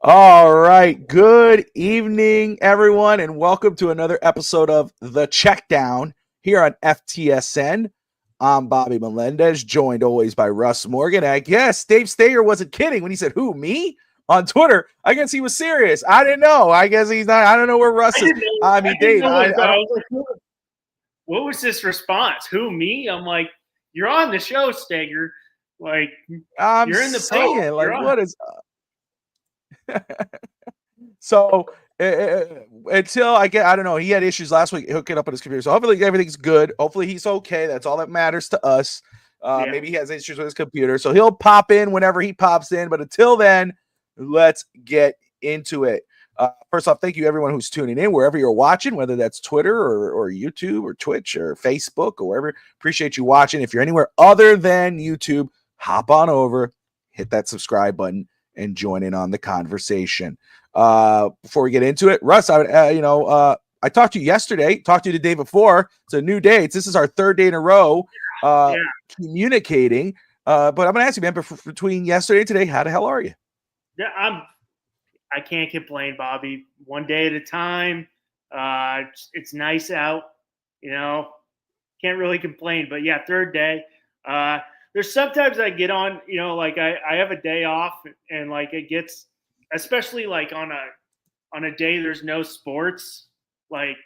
All right. Good evening, everyone, and welcome to another episode of The Checkdown here on FTSN. I'm Bobby Melendez, joined always by Russ Morgan. I guess Dave Stayer wasn't kidding when he said, "Who, me?" on Twitter. I guess he was serious. I didn't know. I guess he's not. I don't know where Russ I is. didn't know. I I mean, didn't Dave, know I what I don't. was like. What was this response? Who, me? I'm like, you're on the show, Stager. Like, I'm you're in the post. saying, like, You're on. what is so until I don't know, he had issues last week hooking up on his computer. So hopefully everything's good. Hopefully he's okay. That's all that matters to us. Yeah. Maybe he has issues with his computer. So he'll pop in whenever he pops in. But until then, let's get into it. First off, thank you everyone who's tuning in wherever you're watching, whether that's Twitter or YouTube or Twitch or Facebook or wherever. Appreciate you watching. If you're anywhere other than YouTube, hop on over, hit that subscribe button, and join in on the conversation. Before we get into it, Russ, I would, I talked to you yesterday, talked to you the day before. It's a new day. This is our third day in a row Yeah. communicating. But I'm going to ask you, man, between yesterday and today, how the hell are you? Yeah. I can't complain, Bobby. One day at a time. It's nice out. Can't really complain. But yeah, third day. There's sometimes I get on. Like I have a day off, and like it gets, especially like on a day there's no sports. Like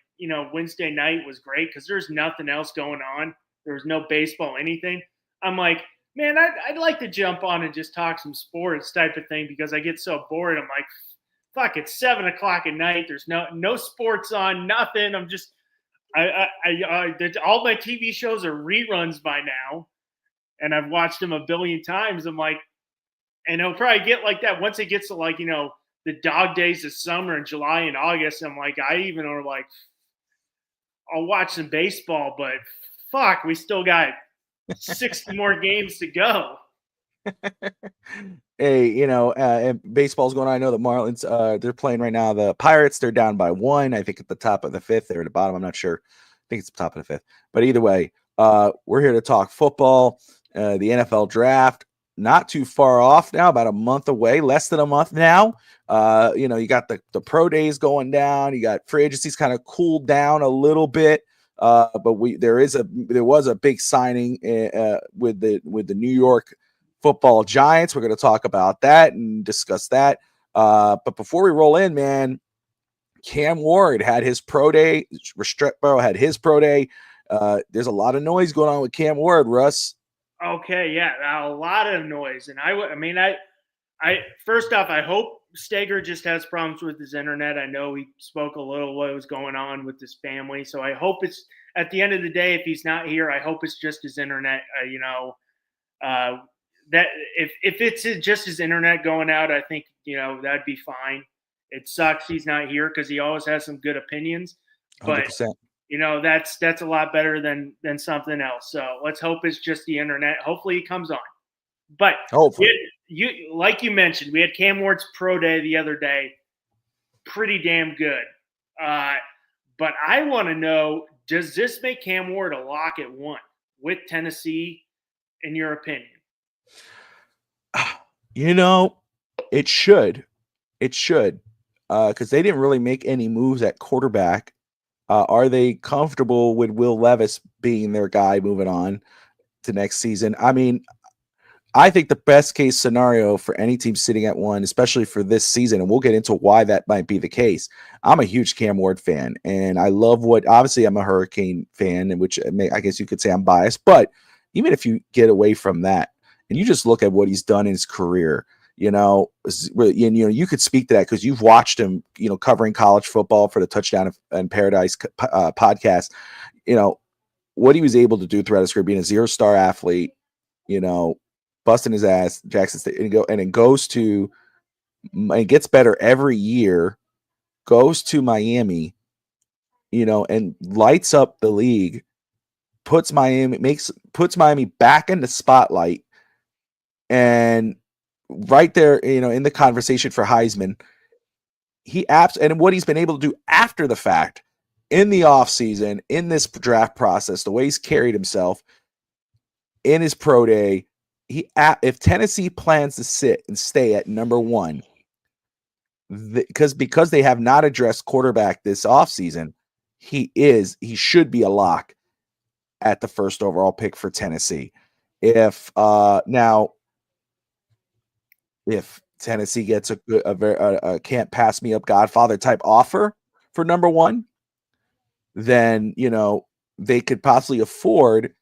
Wednesday night was great because there's nothing else going on. There was no baseball, anything. I'm like, man, I'd like to jump on and just talk some sports type of thing because I get so bored. I'm like, fuck, it's 7:00 at night. There's no sports on, nothing. I'm just, all my TV shows are reruns by now, and I've watched them a billion times. I'm like, and it'll probably get like that once it gets to like the dog days of summer in July and August. I'm like, I even are like, I'll watch some baseball, but fuck, we still got 60 more games to go. Hey, and baseball's going on. I know the Marlins, they're playing right now. The Pirates, they're down by 1. I think at the top of the 5th. They're at the bottom. I'm not sure. I think it's the top of the 5th. But either way, we're here to talk football, the NFL draft. Not too far off now, about a month away, less than a month now. You got the pro days going down. You got free agencies kind of cooled down a little bit. But there was a big signing with the New York Football Giants. We're going to talk about that and discuss that. But before we roll in, man, Cam Ward had his pro day. Restrepo had his pro day. There's a lot of noise going on with Cam Ward, Russ. Okay, yeah, a lot of noise, and I first off, I hope Steger just has problems with his internet. I know he spoke a little what was going on with his family, so I hope it's at the end of the day, if he's not here, I hope it's just his internet. That if it's just his internet going out, I think that'd be fine. It sucks he's not here because he always has some good opinions, but 100%. that's a lot better than something else. So let's hope it's just the internet. Hopefully he comes on. But Hopefully. you like you mentioned, we had Cam Ward's pro day the other day. Pretty damn good. But I want to know, does this make Cam Ward a lock at 1 with Tennessee, in your opinion? It should. It should. Because they didn't really make any moves at quarterback. Are they comfortable with Will Levis being their guy moving on to next season? I mean, I think the best case scenario for any team sitting at 1, especially for this season, and we'll get into why that might be the case. I'm a huge Cam Ward fan, and I love obviously I'm a Hurricane fan, in which I guess you could say I'm biased, but even if you get away from that and you just look at what he's done in his career, you could speak to that because you've watched him, covering college football for the Touchdown and Paradise podcast. What he was able to do throughout his career, being a 0-star athlete, busting his ass, Jackson State, and it goes to, it gets better every year, goes to Miami, and lights up the league, puts Miami back in the spotlight, and right there, in the conversation for Heisman. And what he's been able to do after the fact, in the offseason, in this draft process, the way he's carried himself in his pro day, if Tennessee plans to sit and stay at number 1, because they have not addressed quarterback this offseason, he should be a lock at the first overall pick for Tennessee. If if Tennessee gets a can't pass me up Godfather type offer for number one, then they could possibly afford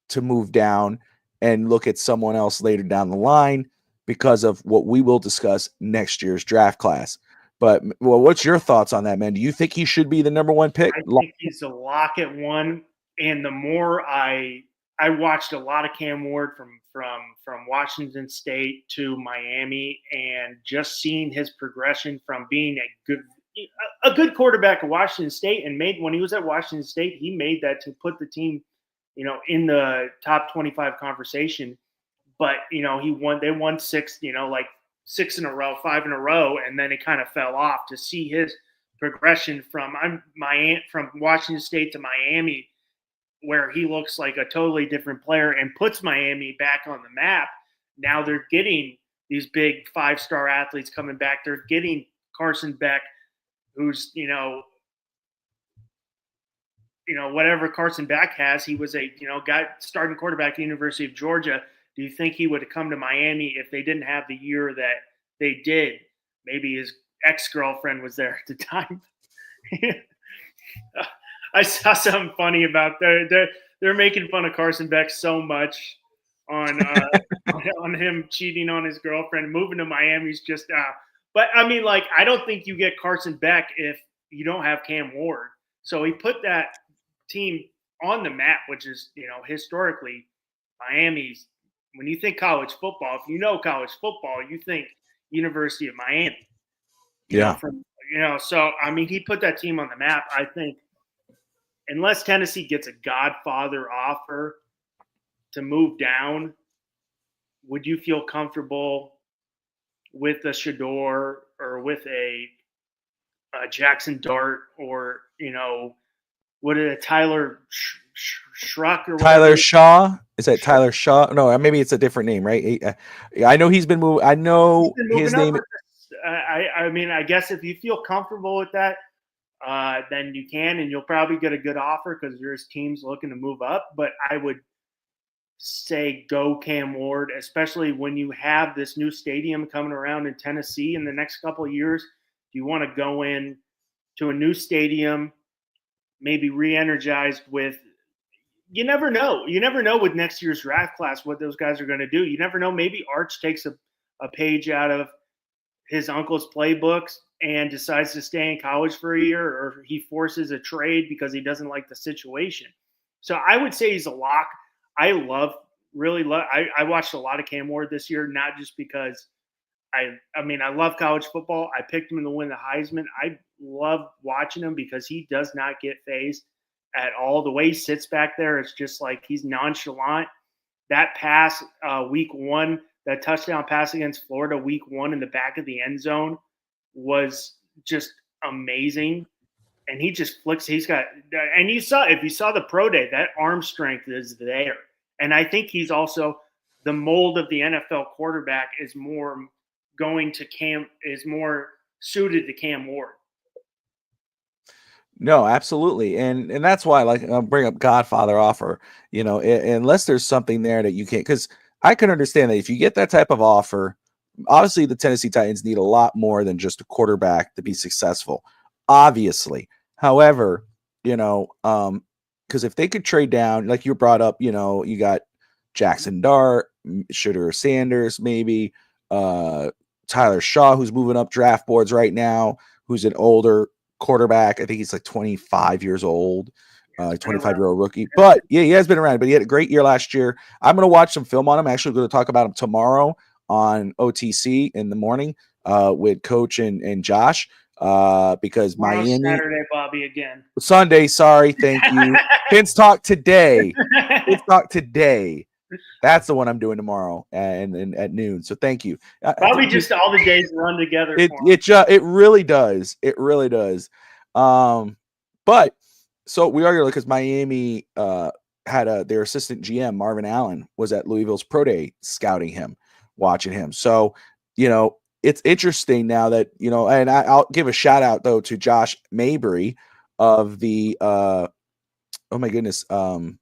to move down and look at someone else later down the line because of what we will discuss next year's draft class. But what's your thoughts on that, man? Do you think he should be the number one pick? I think he's a lock at one. And the more I watched a lot of Cam Ward from Washington State to Miami, and just seeing his progression from being a good quarterback at Washington State, and when he was at Washington State, he made that to put the team, in the top 25 conversation. But they won six, like 6 in a row, 5 in a row, and then it kind of fell off. To see his progression from Washington State to Miami, where he looks like a totally different player and puts Miami back on the map. Now they're getting these big 5-star athletes coming back. They're getting Carson Beck, who's, whatever Carson Beck has, he was a, guy starting quarterback at the University of Georgia. Do you think he would have come to Miami if they didn't have the year that they did? Maybe his ex-girlfriend was there at the time. I saw something funny about they're making fun of Carson Beck so much on on him cheating on his girlfriend. Moving to Miami's just but I mean, like, I don't think you get Carson Beck if you don't have Cam Ward. So he put that team on the map, which is, historically Miami's. When you think college football, if you know college football, you think University of Miami. So I mean, he put that team on the map. I think unless Tennessee gets a Godfather offer to move down, would you feel comfortable with a Shador or with a Jackson Dart, or what is it, Tyler Schruck or Tyler whatever? Shaw? Is that Tyler Shaw? No, maybe it's a different name, right? I know he's been moving. I know his name. I mean, I guess if you feel comfortable with that, then you can, and you'll probably get a good offer because there's teams looking to move up. But I would say go Cam Ward, especially when you have this new stadium coming around in Tennessee in the next couple of years. You want to go in to a new stadium, maybe re-energized with – you never know. You never know with next year's draft class what those guys are going to do. You never know. Maybe Arch takes a page out of his uncle's playbooks and decides to stay in college for a year, or he forces a trade because he doesn't like the situation. So I would say he's a lock. I watched a lot of Cam Ward this year, not just because I mean, I love college football. I picked him to win the Heisman. I love watching him because he does not get phased at all. The way he sits back there, it's just like he's nonchalant. That pass week one, that touchdown pass against Florida week one in the back of the end zone was just amazing. And he just flicks. If you saw the pro day, that arm strength is there. And I think he's also the mold of the NFL quarterback is more suited to Cam Ward. No, absolutely. And that's why, like, I'll bring up Godfather offer, unless there's something there that you can't, because I can understand that if you get that type of offer, obviously the Tennessee Titans need a lot more than just a quarterback to be successful, obviously. However, because if they could trade down, like you brought up, you got Jackson Dart, Shedeur Sanders, maybe Tyler Shaw, who's moving up draft boards right now, who's an older quarterback. I think he's like 25 years old, 25-year-old rookie. But yeah, he has been around, but he had a great year last year. I'm going to watch some film on him. I'm actually going to talk about him tomorrow on OTC in the morning with Coach and Josh because Tomorrow's Miami. Saturday, Bobby, again. Sunday, sorry. Thank you. Pins Talk today. Pins Talk today. That's the one I'm doing tomorrow and at noon. So thank you. Probably just all the days run together. It really does. It really does. But so we are because Miami had their assistant GM Marvin Allen was at Louisville's pro day scouting him, watching him. So it's interesting now that, and I'll give a shout out though to Josh Mabry of the oh my goodness, I'm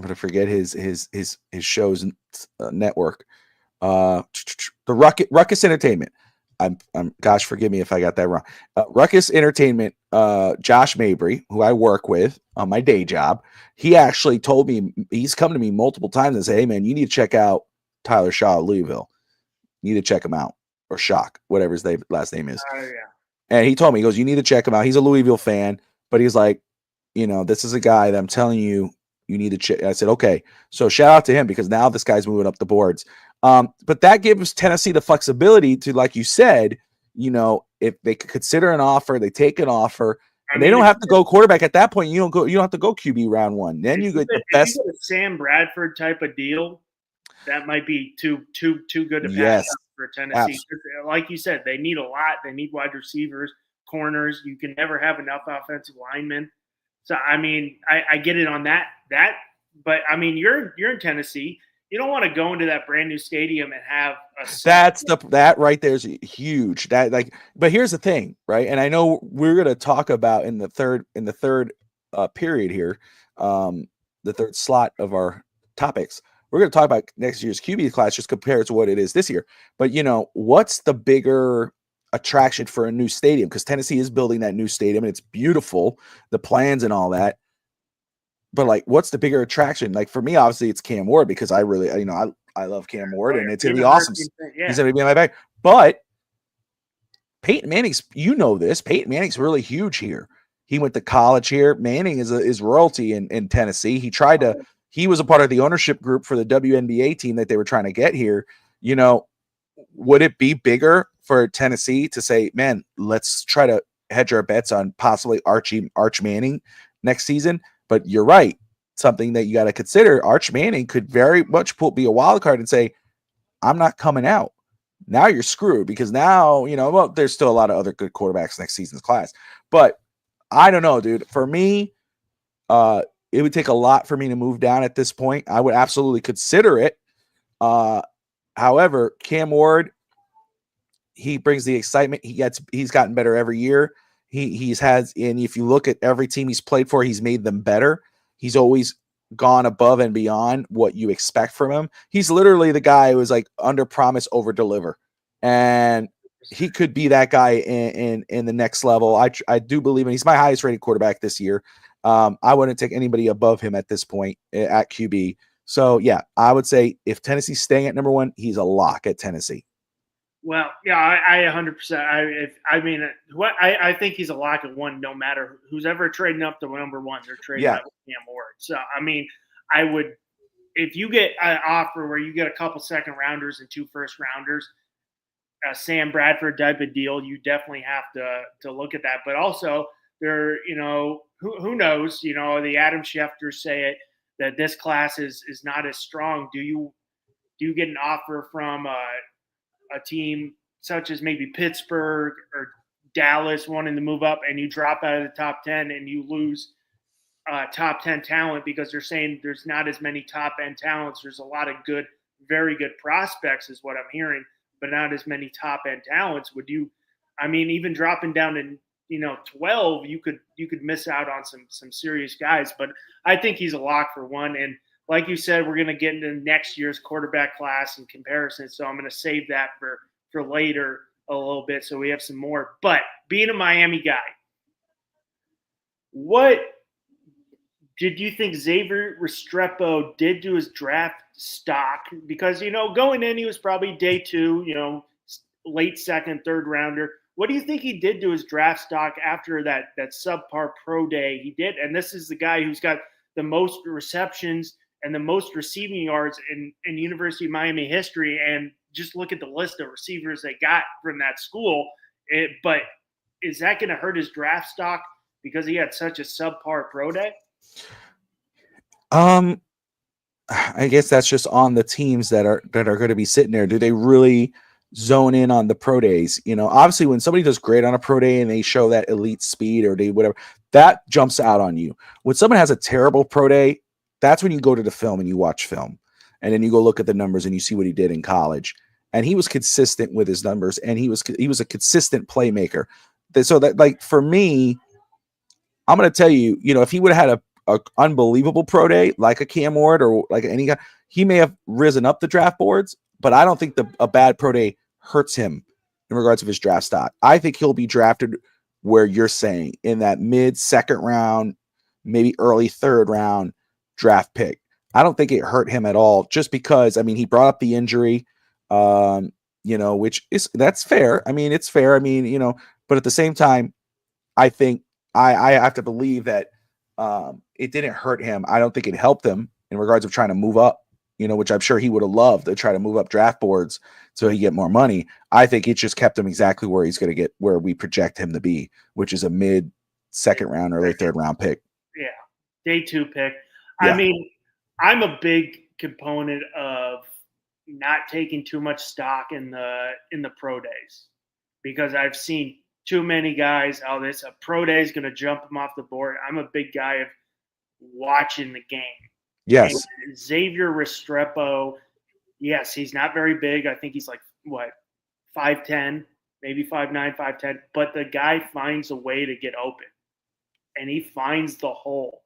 gonna forget his show's network, the Ruckus Entertainment. I'm gosh, forgive me if I got that wrong. Ruckus Entertainment, Josh Mabry, who I work with on my day job, he actually told me, he's come to me multiple times and say, "Hey man, you need to check out Tyler Shaw of Louisville. You need to check him out." Or Shock, whatever his last name is. Yeah. And he told me, he goes, "You need to check him out. He's a Louisville fan, but he's like, this is a guy that I'm telling you, you need to check." I said, okay. So shout out to him because now this guy's moving up the boards. But that gives Tennessee the flexibility to, like you said, if they could consider an offer, they take an offer, and they don't have to go quarterback at that point. You don't have to go QB round one. Then you get the best. If you get a Sam Bradford type of deal, that might be too good to pass up for Tennessee. Like you said, they need a lot. They need wide receivers, corners. You can never have enough offensive linemen. So I mean, I get it on that. But I mean, you're in Tennessee. You don't want to go into that brand new stadium and have that right there is huge. But here's the thing, right? And I know we're going to talk about in the third period here, the third slot of our topics. We're going to talk about next year's QB class just compared to what it is this year. But what's the bigger attraction for a new stadium? Because Tennessee is building that new stadium and it's beautiful, the plans and all that. But like, what's the bigger attraction? Like for me, obviously, it's Cam Ward because I really, I love Cam Ward and it's gonna be awesome. He's gonna be in my bag. But Peyton Manning's, this. Peyton Manning's really huge here. He went to college here. Manning is royalty in Tennessee. He was a part of the ownership group for the WNBA team that they were trying to get here. Would it be bigger for Tennessee to say, man, let's try to hedge our bets on possibly Arch Manning next season? But you're right. Something that you got to consider, Arch Manning could very much be a wild card and say, I'm not coming out. Now you're screwed because now, there's still a lot of other good quarterbacks next season's class. But I don't know, dude. For me, it would take a lot for me to move down at this point. I would absolutely consider it. However, Cam Ward, he brings the excitement. He's gotten better every year. And if you look at every team he's played for, he's made them better. He's always gone above and beyond what you expect from him. He's literally the guy who is like under promise, over deliver. And he could be that guy in the next level. I do believe in. He's my highest rated quarterback this year. I wouldn't take anybody above him at this point at QB. So yeah, I would say if Tennessee's staying at number one, he's a lock at Tennessee. Well, yeah, I 100%. I think he's a lock at one. No matter who's ever trading up to number one, they're trading up with Cam Ward. So I mean, I would, if you get an offer where you get a couple second rounders and 2 first rounders, a Sam Bradford type of deal, you definitely have to look at that. But also, there, who knows? The Adam Schefters say it that this class is not as strong. Do you get an offer from a team such as maybe Pittsburgh or Dallas wanting to move up and you drop out of the top 10 and you lose top 10 talent because they're saying there's not as many top end talents. There's a lot of good, very good prospects is what I'm hearing, but not as many top end talents. Even dropping down to 12, you could miss out on some serious guys, but I think he's a lock for one. And like you said, we're going to get into next year's quarterback class in comparison. So I'm going to save that for later a little bit. So we have some more, but being a Miami guy, what did you think Xavier Restrepo did to his draft stock? Because, going in, he was probably day 2, late second, third rounder. What do you think he did to his draft stock after that subpar pro day he did? And this is the guy who's got the most receptions and the most receiving yards in University of Miami history. And just look at the list of receivers they got from that school. But is that going to hurt his draft stock because he had such a subpar pro day? I guess that's just on the teams that are going to be sitting there. Do they really zone in on the pro days? Obviously when somebody does great on a pro day and they show that elite speed or whatever, that jumps out on you. When someone has a terrible pro day, that's when you go to the film and you watch film and then you go look at the numbers and you see what he did in college. and he was consistent with his numbers, and he was a consistent playmaker. So that, like, for me, I'm going to tell you, if he would have had a unbelievable pro day like a Cam Ward or like any guy, he may have risen up the draft boards, but I don't think a bad pro day hurts him in regards of his draft stock. I think he'll be drafted where you're saying, in that mid second round, maybe early third round draft pick. I don't think it hurt him at all, just because, I mean, he brought up the injury, which that's fair. I mean, it's fair. I mean, but at the same time, I think I have to believe that it didn't hurt him. I don't think it helped him in regards of trying to move up, which I'm sure he would have loved to try to move up draft boards so he get more money. I think it just kept him exactly where he's going to get, where we project him to be, which is a mid second round, early third round pick. Yeah. Day 2 pick. Yeah. I mean, I'm a big component of not taking too much stock in the pro days, because I've seen too many guys. Oh, this a pro day is going to jump him off the board. I'm a big guy of watching the game. Yes. And Xavier Restrepo, yes, he's not very big. I think he's like, 5'10", maybe 5'9", 5'10", but the guy finds a way to get open, and he finds the hole.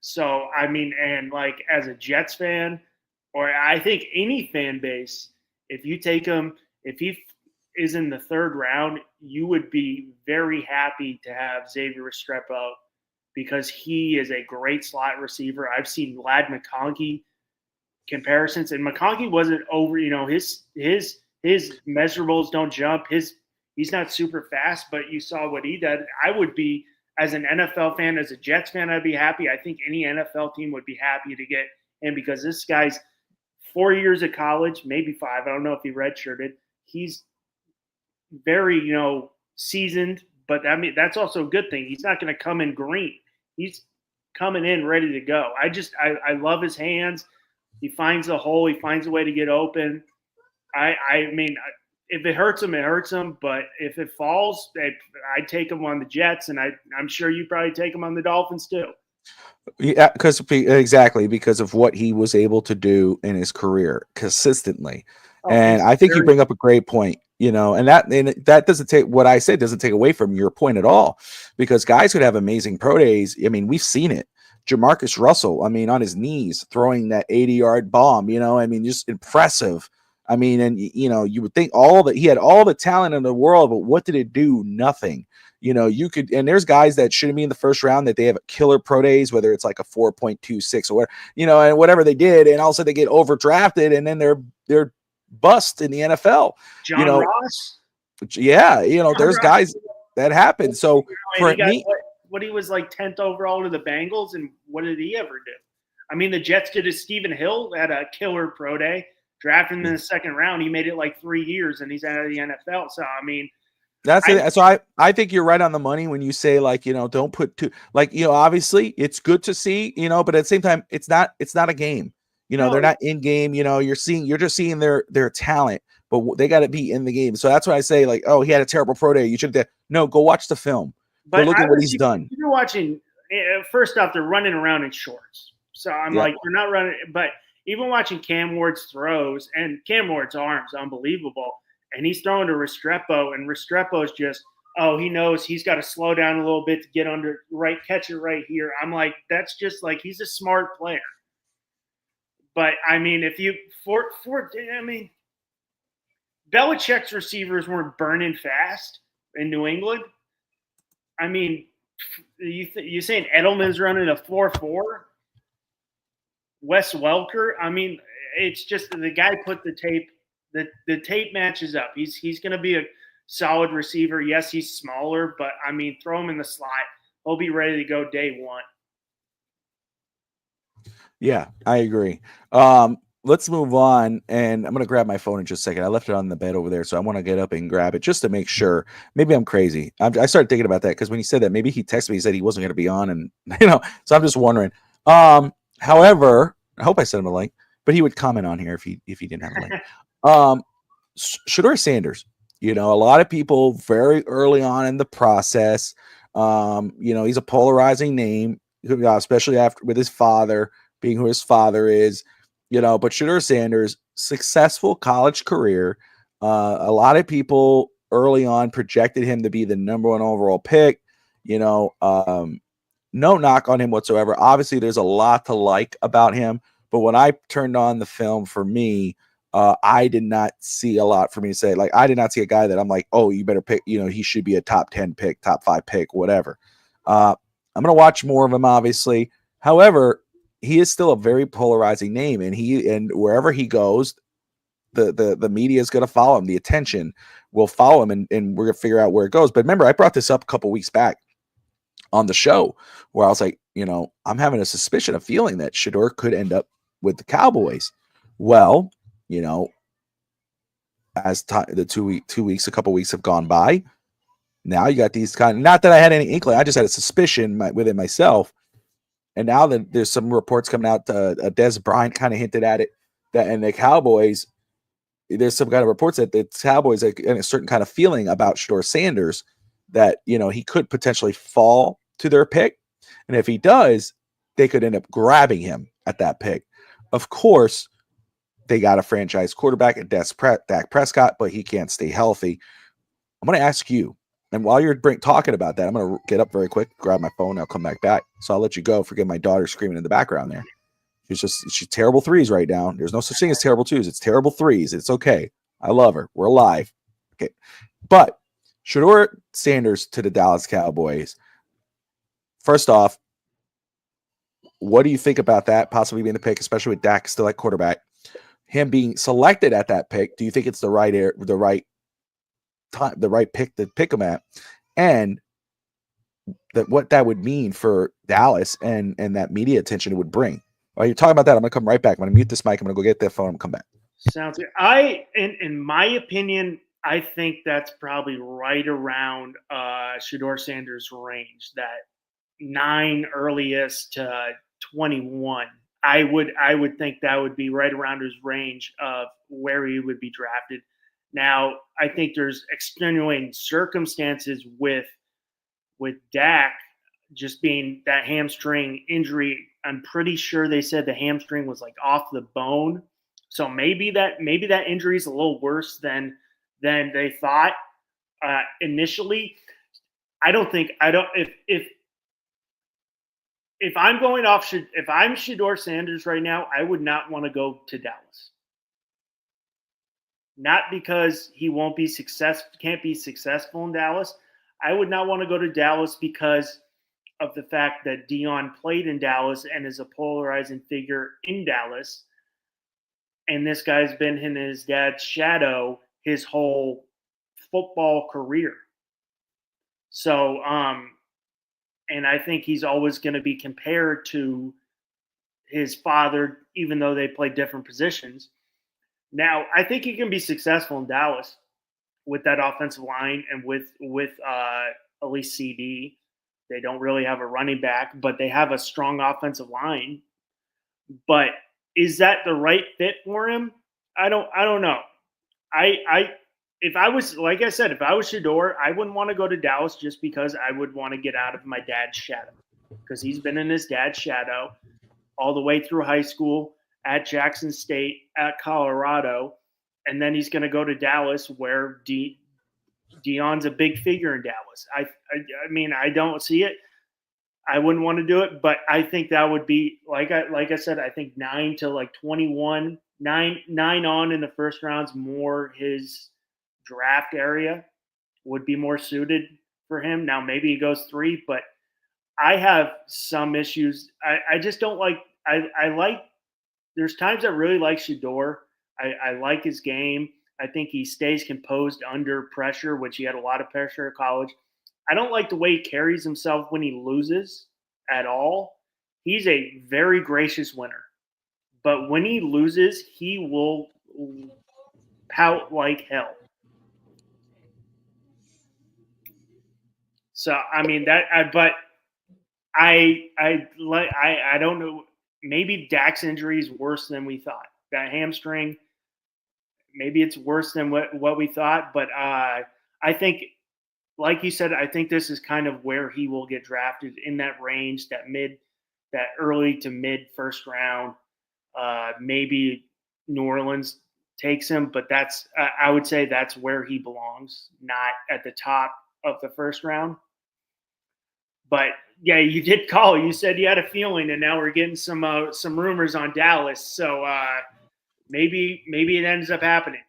So, I mean, and like, as a Jets fan, or I think any fan base, if you take him, if he is in the third round, you would be very happy to have Xavier Restrepo, because he is a great slot receiver. I've seen Lad McConkey comparisons, and McConkey wasn't over. His measurables don't jump. He's not super fast, but you saw what he did. I would be, as an NFL fan, as a Jets fan, I'd be happy. I think any NFL team would be happy to get him, because this guy's 4 years of college, maybe 5. I don't know if he redshirted. He's very, seasoned, but I mean, that's also a good thing. He's not going to come in green. He's coming in ready to go. I love his hands. He finds a hole. He finds a way to get open. I mean, if it hurts him, it hurts him. But if it falls, I'd take him on the Jets, and I'm sure you probably take him on the Dolphins too. Yeah, because of what he was able to do in his career consistently. And I think you bring up a great point, and that doesn't take, what I said doesn't take away from your point at all, because guys could have amazing pro days. I mean, we've seen it. Jamarcus Russell, I mean, on his knees, throwing that 80-yard bomb, I mean, just impressive. I mean, and you would think he had all the talent in the world, but what did it do? Nothing. And there's guys that shouldn't be in the first round that they have killer pro days, whether it's like a 4.26 or whatever, and whatever they did, and also they get overdrafted, and then they're bust in the NFL. John Ross. Yeah, there's guys that happen. So for me, what he was like 10th overall to the Bengals, and what did he ever do? I mean, the Jets did. Stephen Hill had a killer pro day, drafted him in the second round. He made it like 3 years, and he's out of the NFL. So I mean, that's it. So I think you're right on the money when you say, like, don't put too, like, obviously it's good to see, but at the same time, it's not a game. They're not in game. You're just seeing their talent, but they got to be in the game. So that's why I say, like, oh, he had a terrible pro day. You should have. No, go watch the film. But look at what he's done. You're watching. First off, they're running around in shorts. So I'm like, they're not running. But even watching Cam Ward's throws, and Cam Ward's arms, unbelievable. And he's throwing to Restrepo, and Restrepo's just, he knows he's got to slow down a little bit to get under, catch it right here. I'm like, that's just like, he's a smart player. But I mean, Belichick's receivers weren't burning fast in New England. I mean, you saying Edelman's running a 4.4? Wes Welker? I mean, it's just the guy put the tape. The tape matches up. He's going to be a solid receiver. Yes, he's smaller, but I mean, throw him in the slot. He'll be ready to go day one. Yeah, I agree. Let's move on, and I'm going to grab my phone in just a second. I left it on the bed over there, so I want to get up and grab it just to make sure. Maybe I'm crazy. I started thinking about that because when he said that, maybe he texted me, he said he wasn't going to be on, and so I'm just wondering. However, I hope I sent him a link, but he would comment on here if he didn't have a link. Shedeur Sanders, a lot of people very early on in the process, he's a polarizing name, especially with his father being who his father is. But Shedeur Sanders, successful college career. A lot of people early on projected him to be the number 1 overall pick. No knock on him whatsoever. Obviously, there's a lot to like about him, but when I turned on the film, for me, I did not see a lot for me to say. Like, I did not see a guy that I'm like, oh, you better pick. He should be a top 10 pick, top 5 pick, whatever. I'm gonna watch more of him, obviously. However, he is still a very polarizing name, and wherever he goes, the media is going to follow him. The attention will follow him, and we're going to figure out where it goes. But remember, I brought this up a couple weeks back on the show where I was like, I'm having a suspicion, a feeling that Shedeur could end up with the Cowboys. Well, as the 2 weeks, a couple weeks have gone by, now you got these not that I had any inkling, I just had a suspicion within myself. And now that there's some reports coming out, Des Bryant kind of hinted at it, that and the Cowboys, there's some kind of reports that the Cowboys have a certain kind of feeling about Shedeur Sanders that, he could potentially fall to their pick. And if he does, they could end up grabbing him at that pick. Of course, they got a franchise quarterback at Dak Prescott, but he can't stay healthy. I'm going to ask you, and while you're talking about that, I'm going to get up very quick, grab my phone, I'll come back. So I'll let you go. Forget my daughter screaming in the background there. She's terrible threes right now. There's no such thing as terrible twos. It's terrible threes. It's okay. I love her. We're alive. Okay. But Shedeur Sanders to the Dallas Cowboys. First off, what do you think about that possibly being the pick, especially with Dak still at quarterback? Him being selected at that pick, do you think it's the right pick to pick him at? And what that would mean for Dallas and that media attention it would bring. While you're talking about that, I'm going to come right back. I'm going to mute this mic. I'm going to go get that phone and come back. Sounds good. In my opinion, I think that's probably right around Shedeur Sanders' range, that 9 earliest to 21. I would think that would be right around his range of where he would be drafted. Now, I think there's extenuating circumstances with Dak just being that hamstring injury. I'm pretty sure they said the hamstring was like off the bone. So maybe that injury is a little worse than they thought initially. If I'm going off, if I'm Shedeur Sanders right now, I would not want to go to Dallas. Not because he can't be successful in Dallas. I would not want to go to Dallas because of the fact that Dion played in Dallas and is a polarizing figure in Dallas. And this guy's been in his dad's shadow his whole football career. So, and I think he's always going to be compared to his father, even though they play different positions. Now, I think he can be successful in Dallas with that offensive line and with at least CD. They don't really have a running back, but they have a strong offensive line. But is that the right fit for him? I don't know. If I was, like I said, if I was Shedeur, I wouldn't want to go to Dallas just because I would want to get out of my dad's shadow, because he's been in his dad's shadow all the way through high school, at Jackson State, at Colorado, and then he's going to go to Dallas where Dion's a big figure in Dallas. I mean, I don't see it. I wouldn't want to do it, but I think that would be like I said. I think 9 to like 21, 9 on in the first round's more his draft area, would be more suited for him. Now maybe he goes 3, but I have some issues. I just don't like. I like. There's times I really like Shedeur. I like his game. I think he stays composed under pressure, which he had a lot of pressure at college. I don't like the way he carries himself when he loses at all. He's a very gracious winner. But when he loses, he will pout like hell. So, I mean, but I don't know. Maybe Dak's injury is worse than we thought. That hamstring, maybe it's worse than what we thought. But I think, like you said, I think this is kind of where he will get drafted, in that range, that early to mid first round. Maybe New Orleans takes him, but I would say that's where he belongs, not at the top of the first round. But yeah, you did call. You said you had a feeling, and now we're getting some rumors on Dallas. So maybe it ends up happening.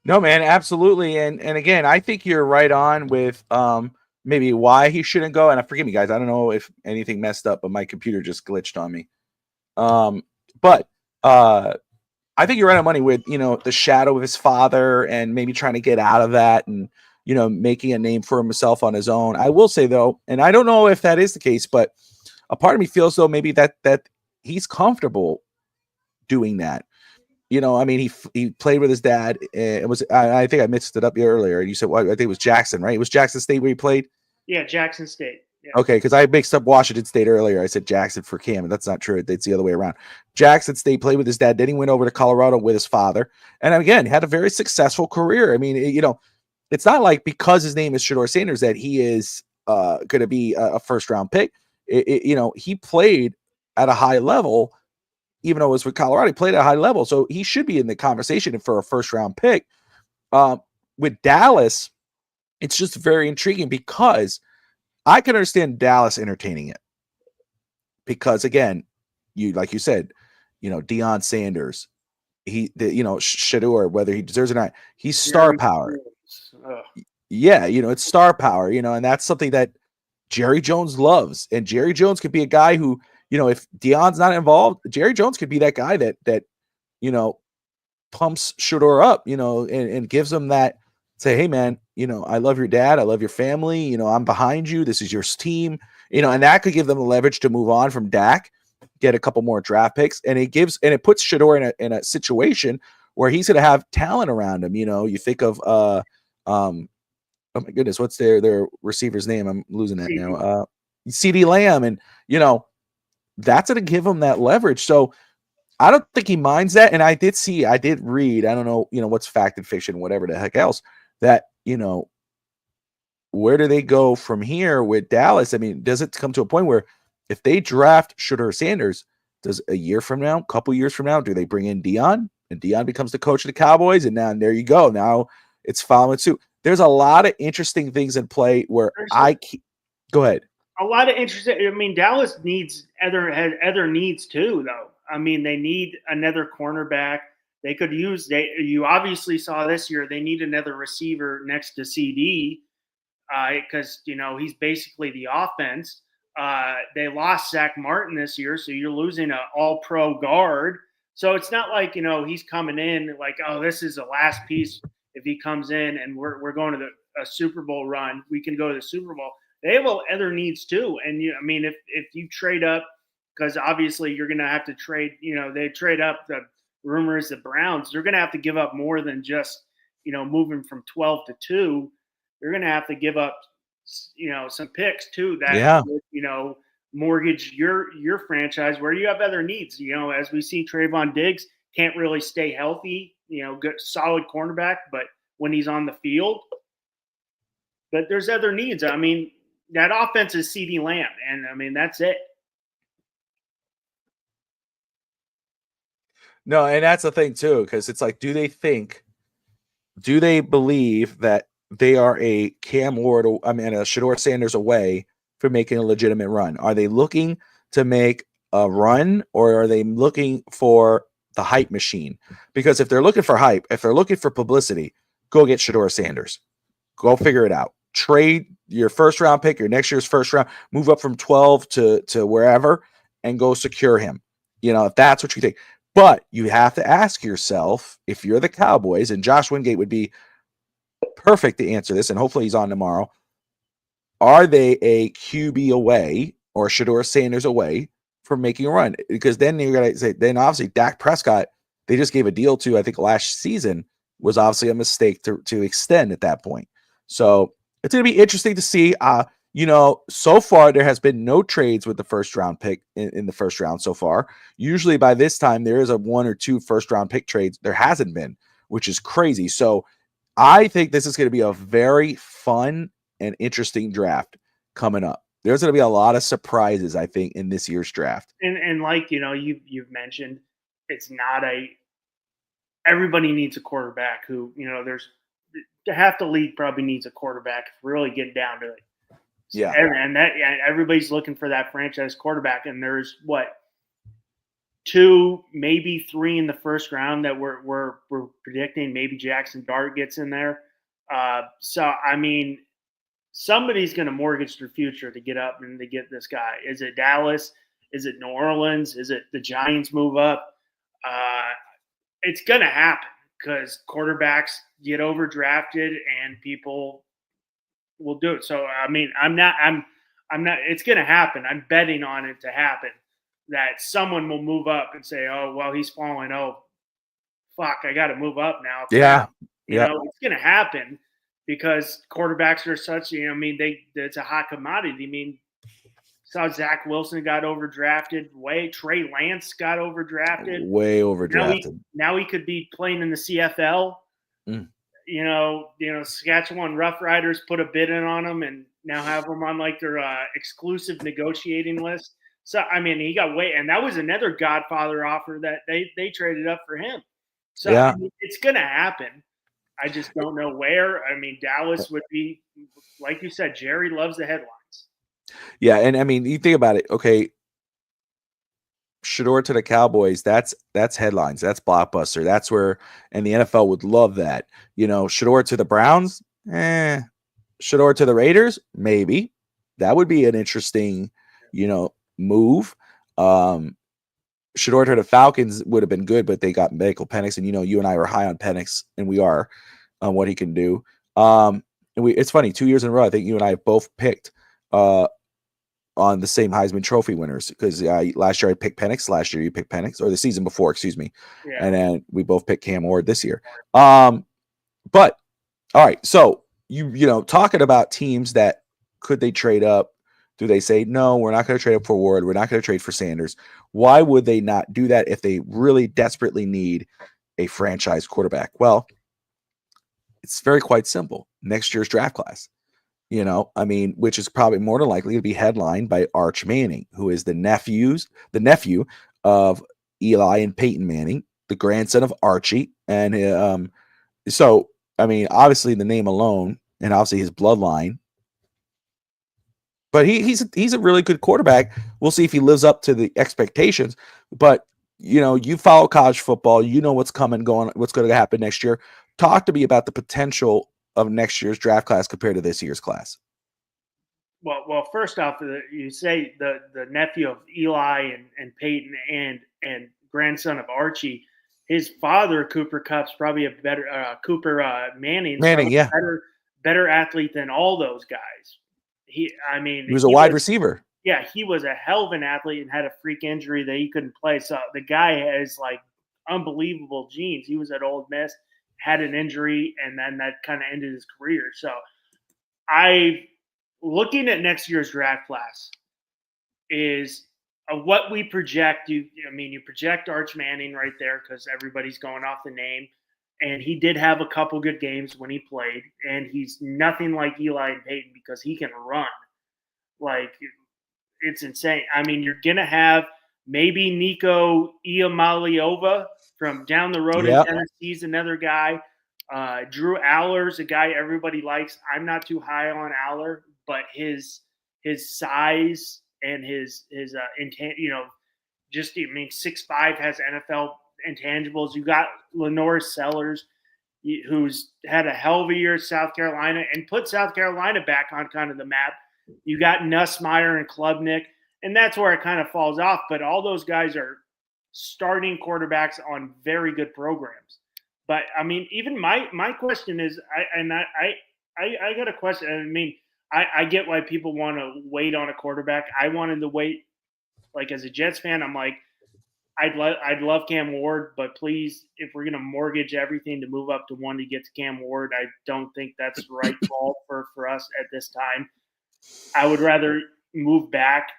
No, man, absolutely. And again, I think you're right on with maybe why he shouldn't go. And forgive me, guys, I don't know if anything messed up, but my computer just glitched on me. But I think you're right on money with, the shadow of his father and maybe trying to get out of that and, making a name for himself on his own. I will say though, and I don't know if that is the case, but a part of me feels though maybe that he's comfortable doing that. I mean, he played with his dad. It was I think I mixed it up earlier. You said, well, I think it was Jackson, right? It was Jackson State where he played. Yeah, Jackson State. Yeah. Okay, because I mixed up Washington State earlier. I said Jackson for Cam, and that's not true. It's the other way around. Jackson State played with his dad. Then he went over to Colorado with his father, and again had a very successful career. I mean, it's not like because his name is Shedeur Sanders that he is going to be a first round pick. He played at a high level. Even though it was with Colorado, he played at a high level. So he should be in the conversation for a first round pick. With Dallas, it's just very intriguing because I can understand Dallas entertaining it. Because again, like you said, Deion Sanders, Shedeur, whether he deserves it or not, he's star power. Yeah, it's star power, and that's something that Jerry Jones loves. And Jerry Jones could be a guy who, if Deion's not involved, Jerry Jones could be that guy that pumps Shedeur up, and gives him that, say, hey man, I love your dad, I love your family, I'm behind you, this is your team, and that could give them the leverage to move on from Dak, get a couple more draft picks, and it puts Shedeur in a situation where he's going to have talent around him. You think of oh my goodness, what's their receiver's name? I'm losing that now. CeeDee Lamb, and that's going to give him that leverage. So I don't think he minds that. And I did read, I don't know, what's fact and fiction, whatever the heck else, that, where do they go from here with Dallas? I mean, does it come to a point where if they draft Shedeur Sanders, does a year from now, couple years from now, do they bring in Deion and Deion becomes the coach of the Cowboys? And now there you go. Now it's following suit. There's a lot of interesting things in play where go ahead. A lot of interesting. I mean, Dallas has other needs too, though. I mean, they need another cornerback. They could use. You obviously saw this year. They need another receiver next to CD because he's basically the offense. They lost Zach Martin this year, so you're losing an All-Pro guard. So it's not like he's coming in like, oh, this is the last piece. If he comes in and we're going to a Super Bowl run, we can go to the Super Bowl. They have other needs too, and I mean, if you trade up, because obviously you're going to have to trade. They trade up. The rumors the Browns, they're going to have to give up more than just moving from 12 to 2. They're going to have to give up some picks too. That mortgage your franchise where you have other needs. As we see, Trayvon Diggs can't really stay healthy. Good solid cornerback, but when he's on the field, but there's other needs. I mean, that offense is CeeDee Lamb, and I mean that's it. No, and that's the thing too, because it's like, do they believe that they are a Cam Ward, a Shedeur Sanders away from making a legitimate run? Are they looking to make a run, or are they looking for the hype machine? Because if they're looking for hype, if they're looking for publicity, go get Shedeur Sanders. Go figure it out. Trade your first round pick, your next year's first round, move up from 12 to wherever, and go secure him. If that's what you think. But you have to ask yourself, if you're the Cowboys, and Josh Wingate would be perfect to answer this, and hopefully he's on tomorrow, are they a QB away or Shedeur Sanders away from making a run? Because then you're going to say, then obviously Dak Prescott, they just gave a deal to, I think last season, was obviously a mistake to extend at that point. So it's going to be interesting to see. So far there has been no trades with the first round pick in the first round so far. Usually by this time there is a 1 or 2 first round pick trades. There hasn't been, which is crazy. So I think this is going to be a very fun and interesting draft coming up. There's going to be a lot of surprises, I think, in this year's draft. And like, you've mentioned, it's not everybody needs a quarterback who, there's half the league probably needs a quarterback if we really get down to it. Yeah. And everybody's looking for that franchise quarterback. And there's 2, maybe 3 in the first round that we're predicting. Maybe Jackson Dart gets in there. So, I mean, somebody's going to mortgage their future to get up and to get this guy. Is it Dallas? Is it New Orleans? Is it the Giants move up? It's going to happen because quarterbacks get overdrafted and people will do it. So, I mean, I'm not, it's going to happen. I'm betting on it to happen that someone will move up and say, oh, well, he's falling. Oh, fuck, I got to move up now. Yeah. It's going to happen because quarterbacks are such, it's a hot commodity. I mean, saw Zach Wilson got overdrafted. Trey Lance got overdrafted. Way overdrafted. Now he could be playing in the CFL. Mm. Saskatchewan Roughriders put a bid in on him and now have him on like their exclusive negotiating list. So, I mean, he got and that was another Godfather offer that they traded up for him. So, yeah. I mean, it's going to happen. I just don't know where. I mean, Dallas would be, like you said, Jerry loves the headlines. Yeah, and I mean, you think about it. Okay, Shador to the Cowboys. That's headlines. That's blockbuster. That's where, and the NFL would love that. Shador to the Browns. Shador to the Raiders. Maybe that would be an interesting, move. Shador to the Falcons would have been good, but they got Michael Penix, and you and I are high on Penix, and we are on what he can do. And it's funny, 2 years in a row, I think you and I have both picked on the same Heisman Trophy winners because last year I picked Penix, last year you picked Penix, or the season before, excuse me, and then we both picked Cam Ward this year. But all right, so you talking about teams that could they trade up? Do they say, no, we're not going to trade up for Ward. We're not going to trade for Sanders. Why would they not do that if they really desperately need a franchise quarterback? Well, it's very quite simple. Next year's draft class, which is probably more than likely to be headlined by Arch Manning, who is the nephew of Eli and Peyton Manning, the grandson of Archie. And so, I mean, obviously the name alone and obviously his bloodline, but he's a really good quarterback. We'll see if he lives up to the expectations. But you follow college football, what's what's going to happen next year. Talk to me about the potential of next year's draft class compared to this year's class. Well, first off, you say the nephew of Eli and Peyton and grandson of Archie. His father, Cooper Kupp's probably a better Manning, yeah, better athlete than all those guys. He was a wide receiver. Yeah, he was a hell of an athlete and had a freak injury that he couldn't play. So the guy has like unbelievable genes. He was at Ole Miss, had an injury, and then that kind of ended his career. So looking at next year's draft class is what we project. You project Arch Manning right there because everybody's going off the name. And he did have a couple good games when he played, and he's nothing like Eli and Peyton because he can run. Like, it's insane. I mean, you're going to have maybe Nico Iamaleava from down the road in Tennessee's another guy. Drew Aller's a guy everybody likes. I'm not too high on Aller, but his size and his intent, 6'5" has NFL intangibles. You got Lenore Sellers, who's had a hell of a year at South Carolina and put South Carolina back on kind of the map. You got Nussmeier and Klubnik, and that's where it kind of falls off. But all those guys are starting quarterbacks on very good programs. But I mean, even my question is, I got a question. I mean, I get why people want to wait on a quarterback. I wanted to wait. Like, as a Jets fan, I'm like, I'd love Cam Ward, but please, if we're going to mortgage everything to move up to 1 to get to Cam Ward, I don't think that's the right call for us at this time. I would rather move back,